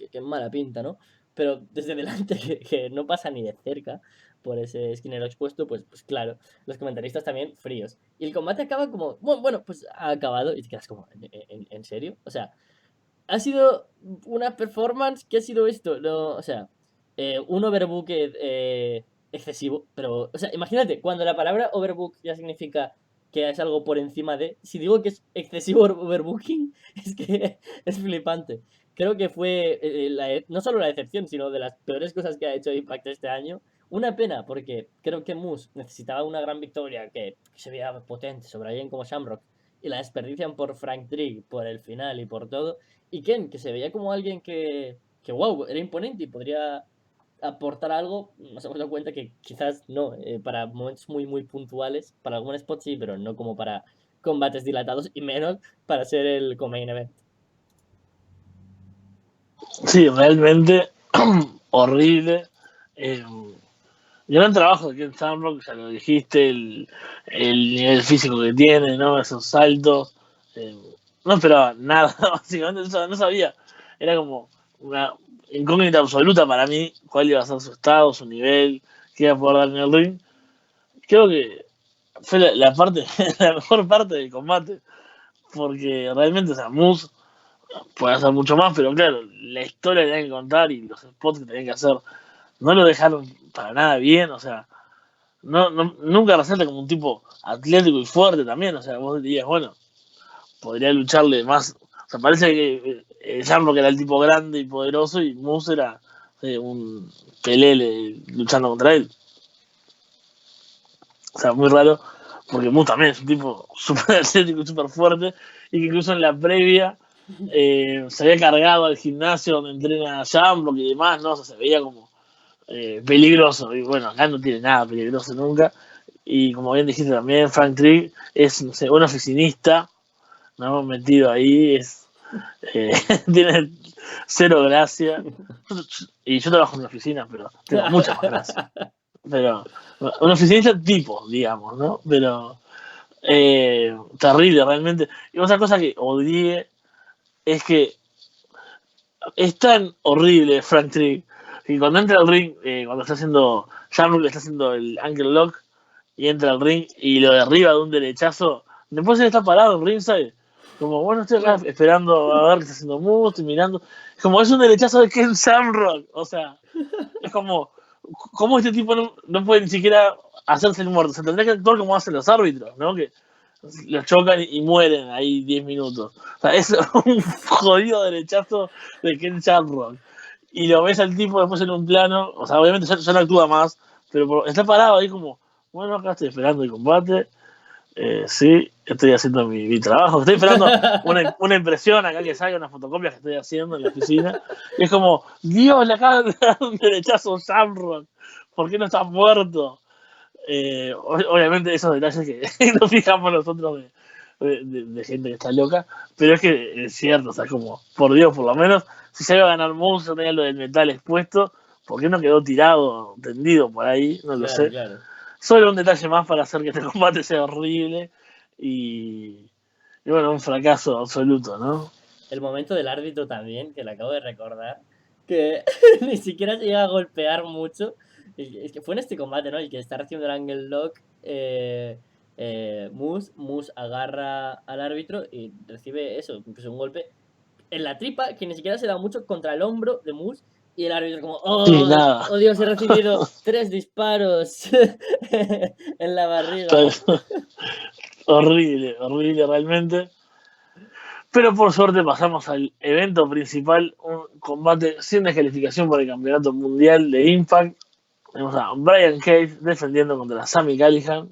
qué mala pinta, ¿no? Pero desde delante, que no pasa ni de cerca por ese esquinero expuesto, pues claro, los comentaristas también fríos. Y el combate acaba como, bueno, pues ha acabado y te quedas como, ¿en serio? O sea, ha sido una performance, ¿qué ha sido esto? No, o sea, un overbook excesivo, pero, o sea, imagínate, cuando la palabra overbook ya significa que es algo por encima de, si digo que es excesivo overbooking, es que es flipante. Creo que fue no solo la decepción, sino de las peores cosas que ha hecho Impact este año. Una pena, porque creo que Moose necesitaba una gran victoria que se veía potente sobre alguien como Shamrock y la desperdician por Frank Trigg, por el final y por todo. Y Ken, que se veía como alguien que wow, era imponente y podría aportar algo, nos hemos dado cuenta que quizás no, para momentos muy puntuales, para algún spot sí, pero no como para combates dilatados y menos para ser el main event. Sí, realmente horrible. Eh, Gran trabajo de Ken Shamrock, ya lo dijiste, el nivel físico que tiene, ¿no? Esos saltos. eh, no esperaba nada, básicamente, no sabía. Era como una incógnita absoluta para mí cuál iba a ser su estado, su nivel, qué iba a poder dar en el ring. Creo que fue la parte, la mejor parte del combate, porque realmente, o sea, Moose puede hacer mucho más, pero claro, la historia que tenían que contar y los spots que tenían que hacer no lo dejaron para nada bien, o sea, nunca resalta como un tipo atlético y fuerte también, o sea, vos dirías, bueno, podría lucharle más, o sea, parece que Shamrock era el tipo grande y poderoso y Moose era un pelele luchando contra él, o sea, muy raro, porque Moose también es un tipo súper atlético y súper fuerte, y que incluso en la previa se había cargado al gimnasio donde entrena Shamrock y demás, ¿no? O sea, se veía como peligroso, y bueno, acá no tiene nada peligroso nunca, y como bien dijiste también, Frank Trigg es, no sé, un oficinista, ¿no? Metido ahí, eh, tiene cero gracia, y yo trabajo en una oficina, pero tengo mucha más gracia, pero un oficinista tipo, digamos, ¿no? Pero terrible realmente. Y otra cosa que odié es que es tan horrible Frank Trigg que cuando entra al ring, cuando está haciendo Shamrock le está haciendo el ankle lock y entra al ring y lo derriba de un derechazo, después él está parado en ringside, como bueno, estoy acá esperando a ver qué está haciendo Moose, estoy mirando, como es un derechazo de Ken Shamrock, o sea, es como, ¿cómo este tipo no puede ni siquiera hacerse el muerto? O sea, tendría que actuar como hacen los árbitros, ¿no? Que los chocan y mueren ahí 10 minutos. O sea, es un jodido derechazo de Ken Shamrock. Y lo ves al tipo después en un plano, o sea, obviamente ya no actúa más, pero está parado ahí como, bueno, acá estoy esperando el combate, sí, estoy haciendo mi trabajo, estoy esperando una impresión acá que salga, unas fotocopias que estoy haciendo en la oficina, y es como, Dios, le acaba de dar un derechazo a Shamrock, ¿por qué no está muerto? Obviamente esos detalles que nos fijamos nosotros de gente que está loca, pero es que es cierto, o sea, como, por Dios, por lo menos, si se iba a ganar Moose, tenía lo del metal expuesto, ¿por qué no quedó tirado, tendido por ahí? No lo Claro, sé. claro. Solo un detalle más para hacer que este combate sea horrible y bueno, un fracaso absoluto, ¿no? El momento del árbitro también, que le acabo de recordar, que ni siquiera se llega a golpear mucho. Es que fue en este combate, ¿no? El que está haciendo el angle lock, Moose agarra al árbitro y recibe eso, pues un golpe en la tripa que ni siquiera se da mucho contra el hombro de Moose y el árbitro como, Sí, oh, nada. oh Dios, he recibido 3 disparos en la barriga. Horrible, horrible realmente. Pero por suerte pasamos al evento principal, un combate sin descalificación por el campeonato mundial de Impact. Tenemos a Brian Cage defendiendo contra Sami Callihan.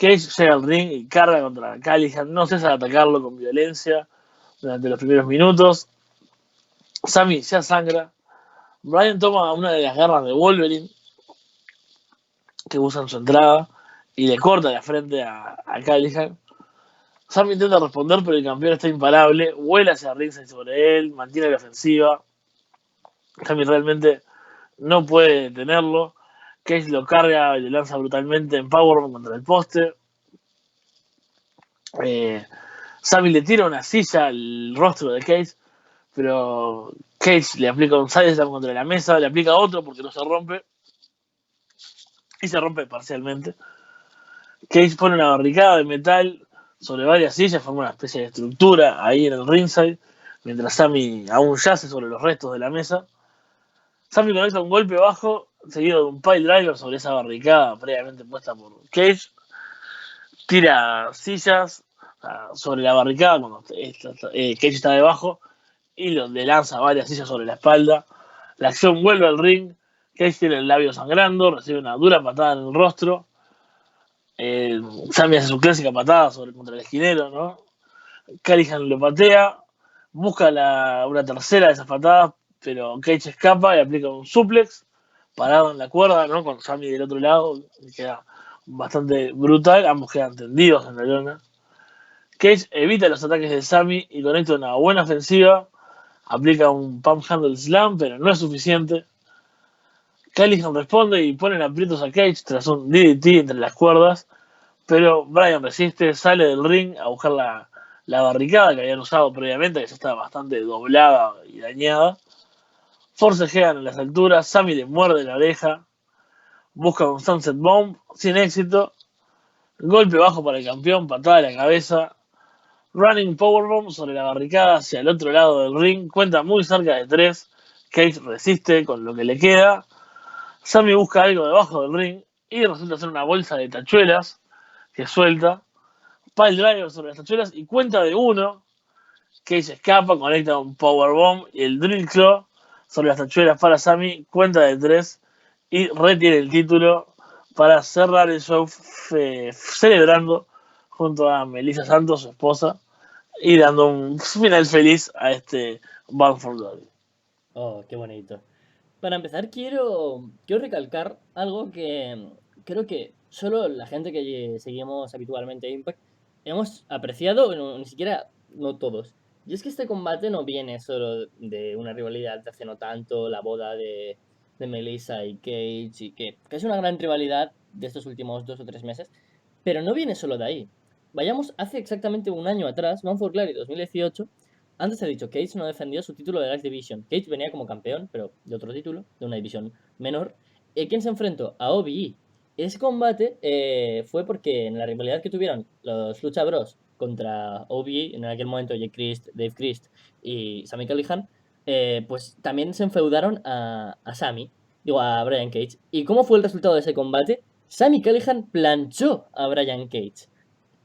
Cage llega al ring y carga contra Callihan, no cesa de atacarlo con violencia durante los primeros minutos. Sami ya sangra. Brian toma una de las garras de Wolverine que usa en su entrada y le corta la frente a Callihan. Sami intenta responder, pero el campeón está imparable. Vuela hacia Ringside sobre él, mantiene la ofensiva. Sami realmente no puede detenerlo. Cage lo carga y le lanza brutalmente en Powerbomb contra el poste. Sami le tira una silla al rostro de Cage, pero Cage le aplica un sideslam contra la mesa, le aplica otro porque no se rompe. Y se rompe parcialmente. Cage pone una barricada de metal sobre varias sillas, forma una especie de estructura ahí en el ringside, mientras Sami aún yace sobre los restos de la mesa. Sami conecta un golpe bajo, seguido de un pile driver sobre esa barricada previamente puesta por Cage. Tira sillas sobre la barricada cuando Cage está debajo y le lanza varias sillas sobre la espalda. La acción vuelve al ring. Cage tiene el labio sangrando, recibe una dura patada en el rostro. Sami hace su clásica patada contra el esquinero, ¿no? Callihan lo patea, busca una tercera de esas patadas, pero Cage escapa y aplica un suplex parado en la cuerda, ¿no? Con Sami del otro lado, queda bastante brutal, ambos quedan tendidos en la lona. Cage evita los ataques de Sami y conecta una buena ofensiva, aplica un pump handle slam, pero no es suficiente. Callihan responde y ponen aprietos a Cage tras un DDT entre las cuerdas, pero Bryan resiste, sale del ring a buscar la barricada que habían usado previamente, que ya estaba bastante doblada y dañada. Forcejean en las alturas, Sami le muerde la oreja, busca un Sunset Bomb, sin éxito. Golpe bajo para el campeón, patada de la cabeza. Running Powerbomb sobre la barricada hacia el otro lado del ring, cuenta muy cerca de 3. Cage resiste con lo que le queda. Sami busca algo debajo del ring y resulta ser una bolsa de tachuelas que suelta. Pile driver sobre las tachuelas y cuenta de 1. Cage escapa, conecta un powerbomb y el drill claw sobre las tachuelas para Sami, cuenta de 3 y retiene el título para cerrar el show celebrando junto a Melissa Santos, su esposa, y dando un final feliz a este Bound for Glory. Oh, qué bonito. Para empezar, quiero recalcar algo que creo que solo la gente que seguimos habitualmente Impact hemos apreciado, ni siquiera no todos. Y es que este combate no viene solo de una rivalidad de hace no tanto, la boda de Melissa y Cage, y que es una gran rivalidad de estos últimos 2 o 3 meses, pero no viene solo de ahí. Vayamos hace exactamente un año atrás, Bound for Glory 2018. Antes he dicho, Cage no defendió su título de la X Division. Cage venía como campeón, pero de otro título, de una división menor. ¿Quién se enfrentó? A OVE. Ese combate fue porque en la rivalidad que tuvieron los Lucha Bros contra OVE, en aquel momento Jake Christ, Dave Christ y Sami Callihan, pues también se enfeudaron a Sami, digo a Brian Cage. ¿Y cómo fue el resultado de ese combate? Sami Callihan planchó a Brian Cage.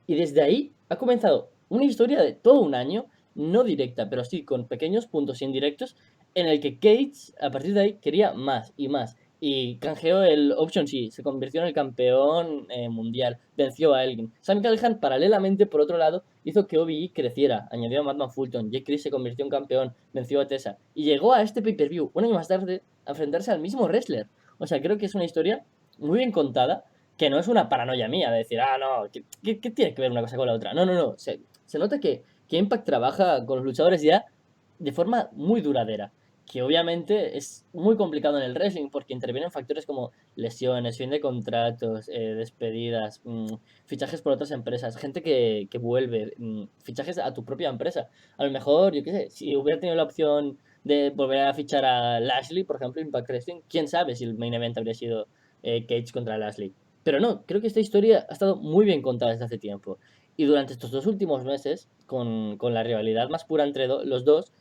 Y desde ahí ha comenzado una historia de todo un año, no directa, pero sí con pequeños puntos indirectos, en el que Cage, a partir de ahí, quería más y más. Y canjeó el Option C, se convirtió en el campeón mundial, venció a Elgin. Sami Callihan, paralelamente, por otro lado, hizo que OVE creciera, añadió a Madman Fulton, Jake Chris se convirtió en campeón, venció a Tessa. Y llegó a este pay-per-view, un año más tarde, a enfrentarse al mismo wrestler. O sea, creo que es una historia muy bien contada, que no es una paranoia mía de decir, no, ¿qué tiene que ver una cosa con la otra? No, no, no. Se nota que Impact trabaja con los luchadores ya de forma muy duradera. Que obviamente es muy complicado en el wrestling porque intervienen factores como lesiones, fin de contratos, despedidas, fichajes por otras empresas, gente que vuelve, fichajes a tu propia empresa. A lo mejor, yo qué sé, si hubiera tenido la opción de volver a fichar a Lashley, por ejemplo, Impact Wrestling, quién sabe si el main event habría sido Cage contra Lashley. Pero no, creo que esta historia ha estado muy bien contada desde hace tiempo. Y durante estos 2 últimos meses, con la rivalidad más pura entre los dos,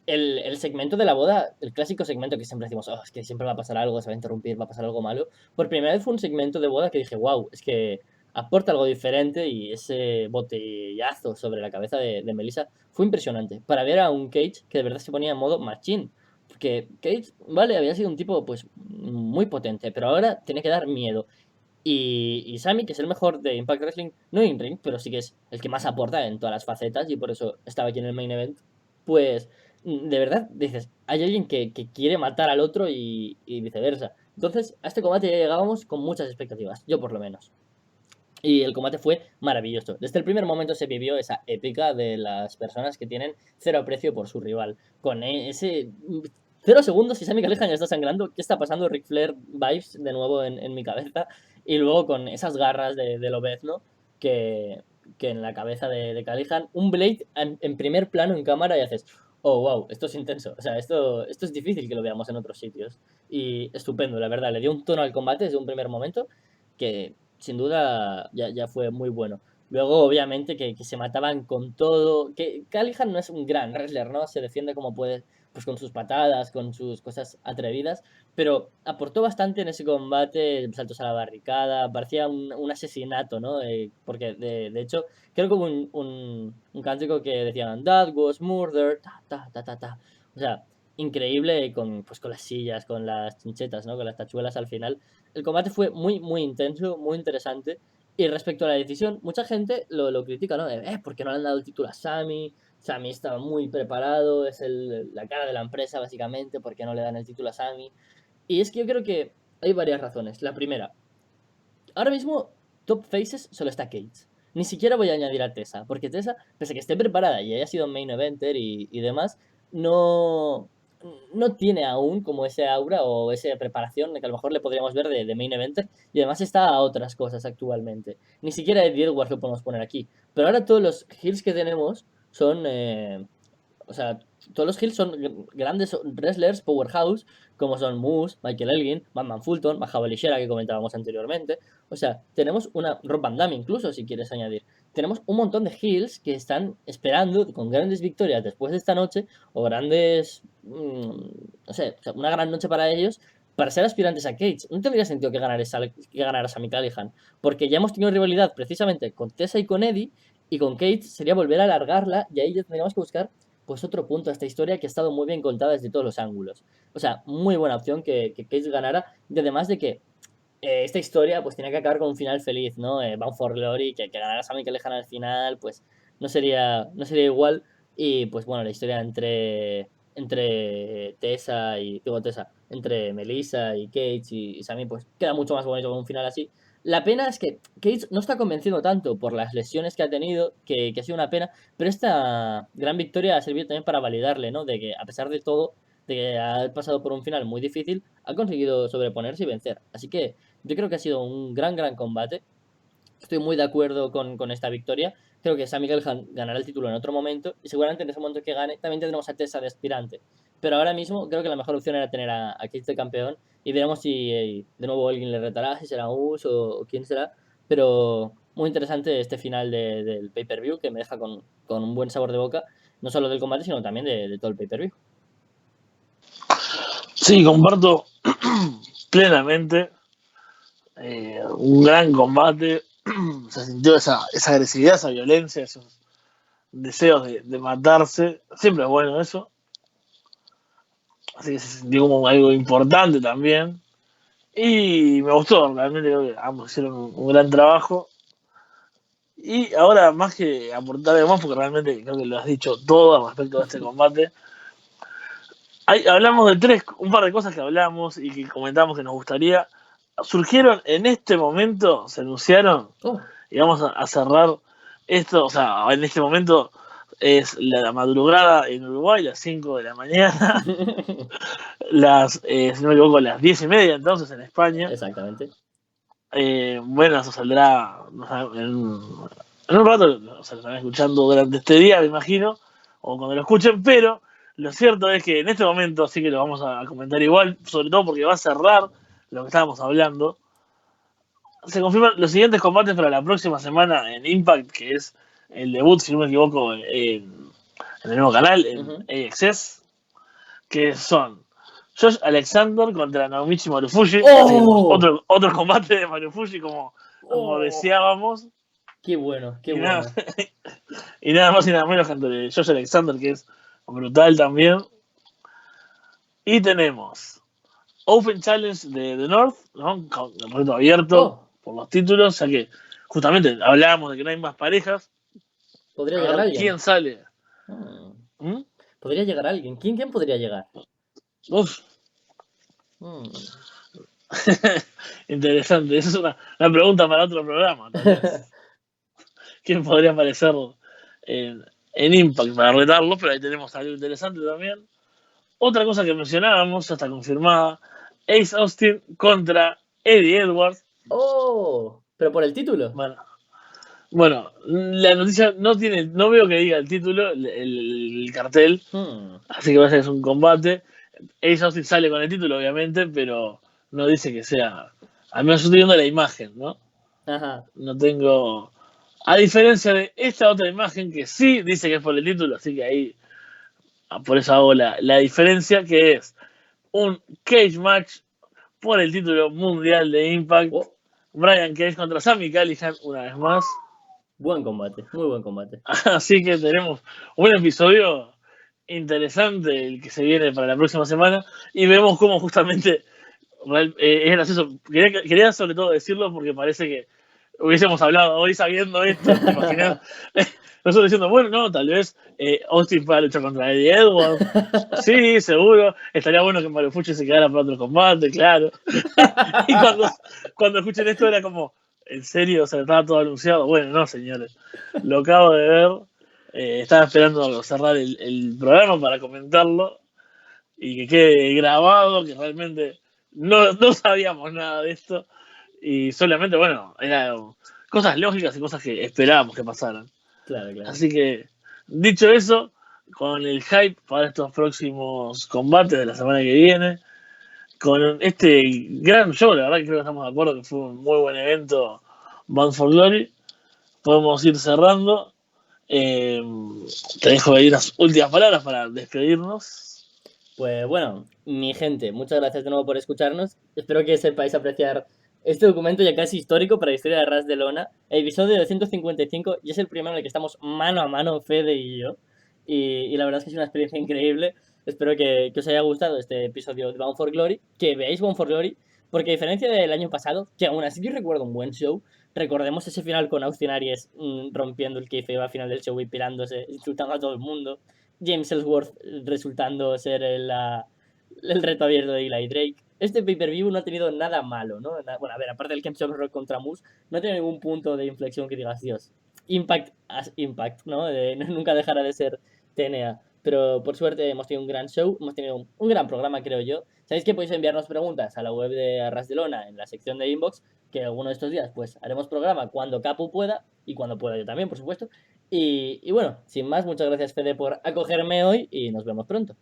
el segmento de la boda, el clásico segmento que siempre decimos, es que siempre va a pasar algo, se va a interrumpir, va a pasar algo malo. Por primera vez fue un segmento de boda que dije, wow, es que aporta algo diferente y ese botellazo sobre la cabeza de Melissa fue impresionante. Para ver a un Cage que de verdad se ponía en modo machín. Porque Cage, vale, había sido un tipo pues muy potente, pero ahora tiene que dar miedo. Y Sami, que es el mejor de Impact Wrestling, no en ring, pero sí que es el que más aporta en todas las facetas y por eso estaba aquí en el main event, pues de verdad dices, hay alguien que quiere matar al otro y viceversa. Entonces, a este combate ya llegábamos con muchas expectativas, yo por lo menos. Y el combate fue maravilloso. Desde el primer momento se vivió esa épica de las personas que tienen cero aprecio por su rival. Con ese 0 segundos y Sami Callihan ya está sangrando. ¿Qué está pasando? Ric Flair vibes de nuevo en mi cabeza. Y luego con esas garras de Lobezno que, que en la cabeza de Callihan. Un Blade en primer plano en cámara y haces, oh, wow, esto es intenso. O sea, esto es difícil que lo veamos en otros sitios. Y estupendo, la verdad. Le dio un tono al combate desde un primer momento que sin duda ya fue muy bueno. Luego, obviamente, que se mataban con todo. Que Callihan no es un gran wrestler, ¿no? Se defiende como puede, pues con sus patadas, con sus cosas atrevidas, pero aportó bastante en ese combate, saltos a la barricada, parecía un asesinato, ¿no? Porque, de hecho, creo que hubo un cántico que decían, That was murder, ta, ta, ta, ta, ta. O sea, increíble con, pues, con las sillas, con las chinchetas, ¿no? Con las tachuelas al final. El combate fue muy, muy intenso, muy interesante. Y respecto a la decisión, mucha gente lo critica, ¿no? ¿Por qué no le han dado el título a Sami? Sami estaba muy preparado, es la cara de la empresa, básicamente, ¿por qué no le dan el título a Sami? Y es que yo creo que hay varias razones. La primera, ahora mismo, top faces solo está Cage. Ni siquiera voy a añadir a Tessa, porque Tessa, pese a que esté preparada y haya sido main eventer y demás, no, no tiene aún como ese aura o esa preparación que a lo mejor le podríamos ver de main eventer y además está a otras cosas actualmente. Ni siquiera Eddie Edwards lo podemos poner aquí. Pero ahora todos los heels que tenemos son o sea, todos los Hills son grandes wrestlers, powerhouse, como son Moose, Michael Elgin, Batman Fulton, Mahabali Shera, que comentábamos anteriormente. O sea, tenemos una Rob Van Damme incluso, si quieres añadir. Tenemos un montón de Hills que están esperando con grandes victorias después de esta noche, o grandes, no sé, o sea, una gran noche para ellos, para ser aspirantes a Cage. No tendría sentido que ganara Sami Callihan, porque ya hemos tenido rivalidad precisamente con Tessa y con Eddie, y con Cage sería volver a alargarla, y ahí ya tendríamos que buscar pues otro punto a esta historia que ha estado muy bien contada desde todos los ángulos. O sea, muy buena opción que Cage ganara, y además de que esta historia pues tenía que acabar con un final feliz, ¿no? Bound for Glory, que ganara Sami Callihan al final, pues no sería igual. Y pues bueno, la historia entre Tessa y, digo Tessa, entre Melissa y Cage y Sami, pues queda mucho más bonito con un final así. La pena es que Cage no está convenciendo tanto por las lesiones que ha tenido, que ha sido una pena, pero esta gran victoria ha servido también para validarle, ¿no? De que a pesar de todo, de que ha pasado por un final muy difícil, ha conseguido sobreponerse y vencer. Así que yo creo que ha sido un gran, gran combate. Estoy muy de acuerdo con esta victoria. Creo que Sami Callihan ganará el título en otro momento y seguramente en ese momento que gane también tendremos a Tessa de aspirante. Pero ahora mismo creo que la mejor opción era tener a Cage de campeón y veremos si de nuevo alguien le retará, si será Us o quién será. Pero muy interesante este final del pay-per-view que me deja con un buen sabor de boca, no solo del combate, sino también de todo el pay-per-view. Sí, comparto plenamente. Un gran combate. Se sintió esa agresividad, esa violencia, esos deseos de matarse. Siempre es bueno eso. Así que se sintió como algo importante también. Y me gustó, realmente creo que ambos hicieron un gran trabajo. Y ahora, más que aportar algo más, porque realmente creo que lo has dicho todo al respecto de este combate, hablamos de un par de cosas que hablamos y que comentamos que nos gustaría. Surgieron en este momento, se anunciaron, Oh. y vamos a cerrar esto, o sea, en este momento es la madrugada en Uruguay, las 5 de la mañana, si no me equivoco, las 10:30 entonces en España. Exactamente. Bueno, eso saldrá en un rato, o sea, lo estarán escuchando durante este día, me imagino, o cuando lo escuchen, pero lo cierto es que en este momento sí que lo vamos a comentar igual, sobre todo porque va a cerrar lo que estábamos hablando. Se confirman los siguientes combates para la próxima semana en Impact, que es el debut, si no me equivoco, en el nuevo canal, en AXS, que son Josh Alexander contra Naomichi Marufuji. Así que tenemos ¡Oh! otro combate de Marufuji como ¡Oh! deseábamos. Qué bueno, qué Y nada, bueno. y nada más y nada menos que entre Josh Alexander, que es brutal también. Y tenemos Open Challenge de The North, ¿no? Con el reto abierto ¡Oh! por los títulos, ya que justamente hablábamos de que no hay más parejas. ¿Podría A llegar ver alguien? quién sale. Hmm. ¿Mm? ¿Podría llegar alguien? ¿Quién podría llegar? Uf, Hmm. Interesante. Esa es una pregunta para otro programa, tal vez. ¿Quién podría aparecer en Impact para retarlo? Pero ahí tenemos algo interesante también. Otra cosa que mencionábamos, ya está confirmada, Ace Austin contra Eddie Edwards. ¡Oh! ¿Pero por el título? Bueno, la noticia no veo que diga el título, el cartel, así que va a ser un combate. Ace Austin sale con el título, obviamente, pero no dice que sea. Al menos yo estoy viendo la imagen, ¿no? Ajá. No tengo. A diferencia de esta otra imagen que sí dice que es por el título, así que ahí. Por eso hago la diferencia, que es un cage match por el título mundial de Impact. Brian Cage contra Sami Callihan una vez más. Buen combate, muy buen combate. Así que tenemos un episodio interesante el que se viene para la próxima semana y vemos cómo justamente es gracioso. Quería sobre todo decirlo porque parece que hubiésemos hablado hoy sabiendo esto. ¿Te imaginas? Nosotros diciendo, bueno, no, tal vez Austin pueda luchar contra Eddie Edwards. Sí, seguro. Estaría bueno que Marufuchi se quedara para otro combate, claro. Y cuando escuchen esto era como, ¿en serio? O sea, estaba todo anunciado. Bueno, no, señores. Lo acabo de ver. Estaba esperando cerrar el programa para comentarlo y que quede grabado, que realmente no sabíamos nada de esto. Y solamente, bueno, eran cosas lógicas y cosas que esperábamos que pasaran. Claro. Así que, dicho eso, con el hype para estos próximos combates de la semana que viene, con este gran show, la verdad que creo que estamos de acuerdo que fue un muy buen evento, Bound for Glory, podemos ir cerrando. Te dejo ahí unas últimas palabras para despedirnos. Pues bueno, mi gente, muchas gracias de nuevo por escucharnos. Espero que sepáis apreciar este documento ya casi histórico para la historia de Ras de Lona, el episodio 255, y es el primero en el que estamos mano a mano, Fede y yo. Y la verdad es que es una experiencia increíble. Espero que os haya gustado este episodio de Bound for Glory, que veáis Bound for Glory, porque a diferencia del año pasado, que aún así yo recuerdo un buen show, recordemos ese final con Austin Aries rompiendo el kayfabe al final del show y pirándose, insultando a todo el mundo. James Ellsworth resultando ser el reto abierto de Eli Drake. Este pay-per-view no ha tenido nada malo, ¿no? Bueno, a ver, aparte del Kemp Rock contra Moose, no ha tenido ningún punto de inflexión que digas, Dios, Impact as Impact, ¿no? Nunca dejará de ser TNA. Pero por suerte hemos tenido un gran show, hemos tenido un gran programa, creo yo. Sabéis que podéis enviarnos preguntas a la web de Ras de Lona en la sección de inbox, que alguno de estos días pues haremos programa cuando Capu pueda y cuando pueda yo también, por supuesto. Y bueno, sin más, muchas gracias Fede por acogerme hoy y nos vemos pronto.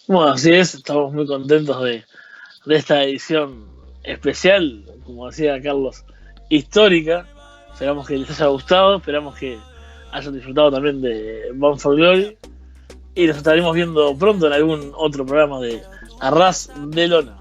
Bueno, así es, estamos muy contentos de esta edición especial, como decía Carlos, histórica. Esperamos que les haya gustado, esperamos que hayan disfrutado también de Bound for Glory y nos estaremos viendo pronto en algún otro programa de Arras de Lona.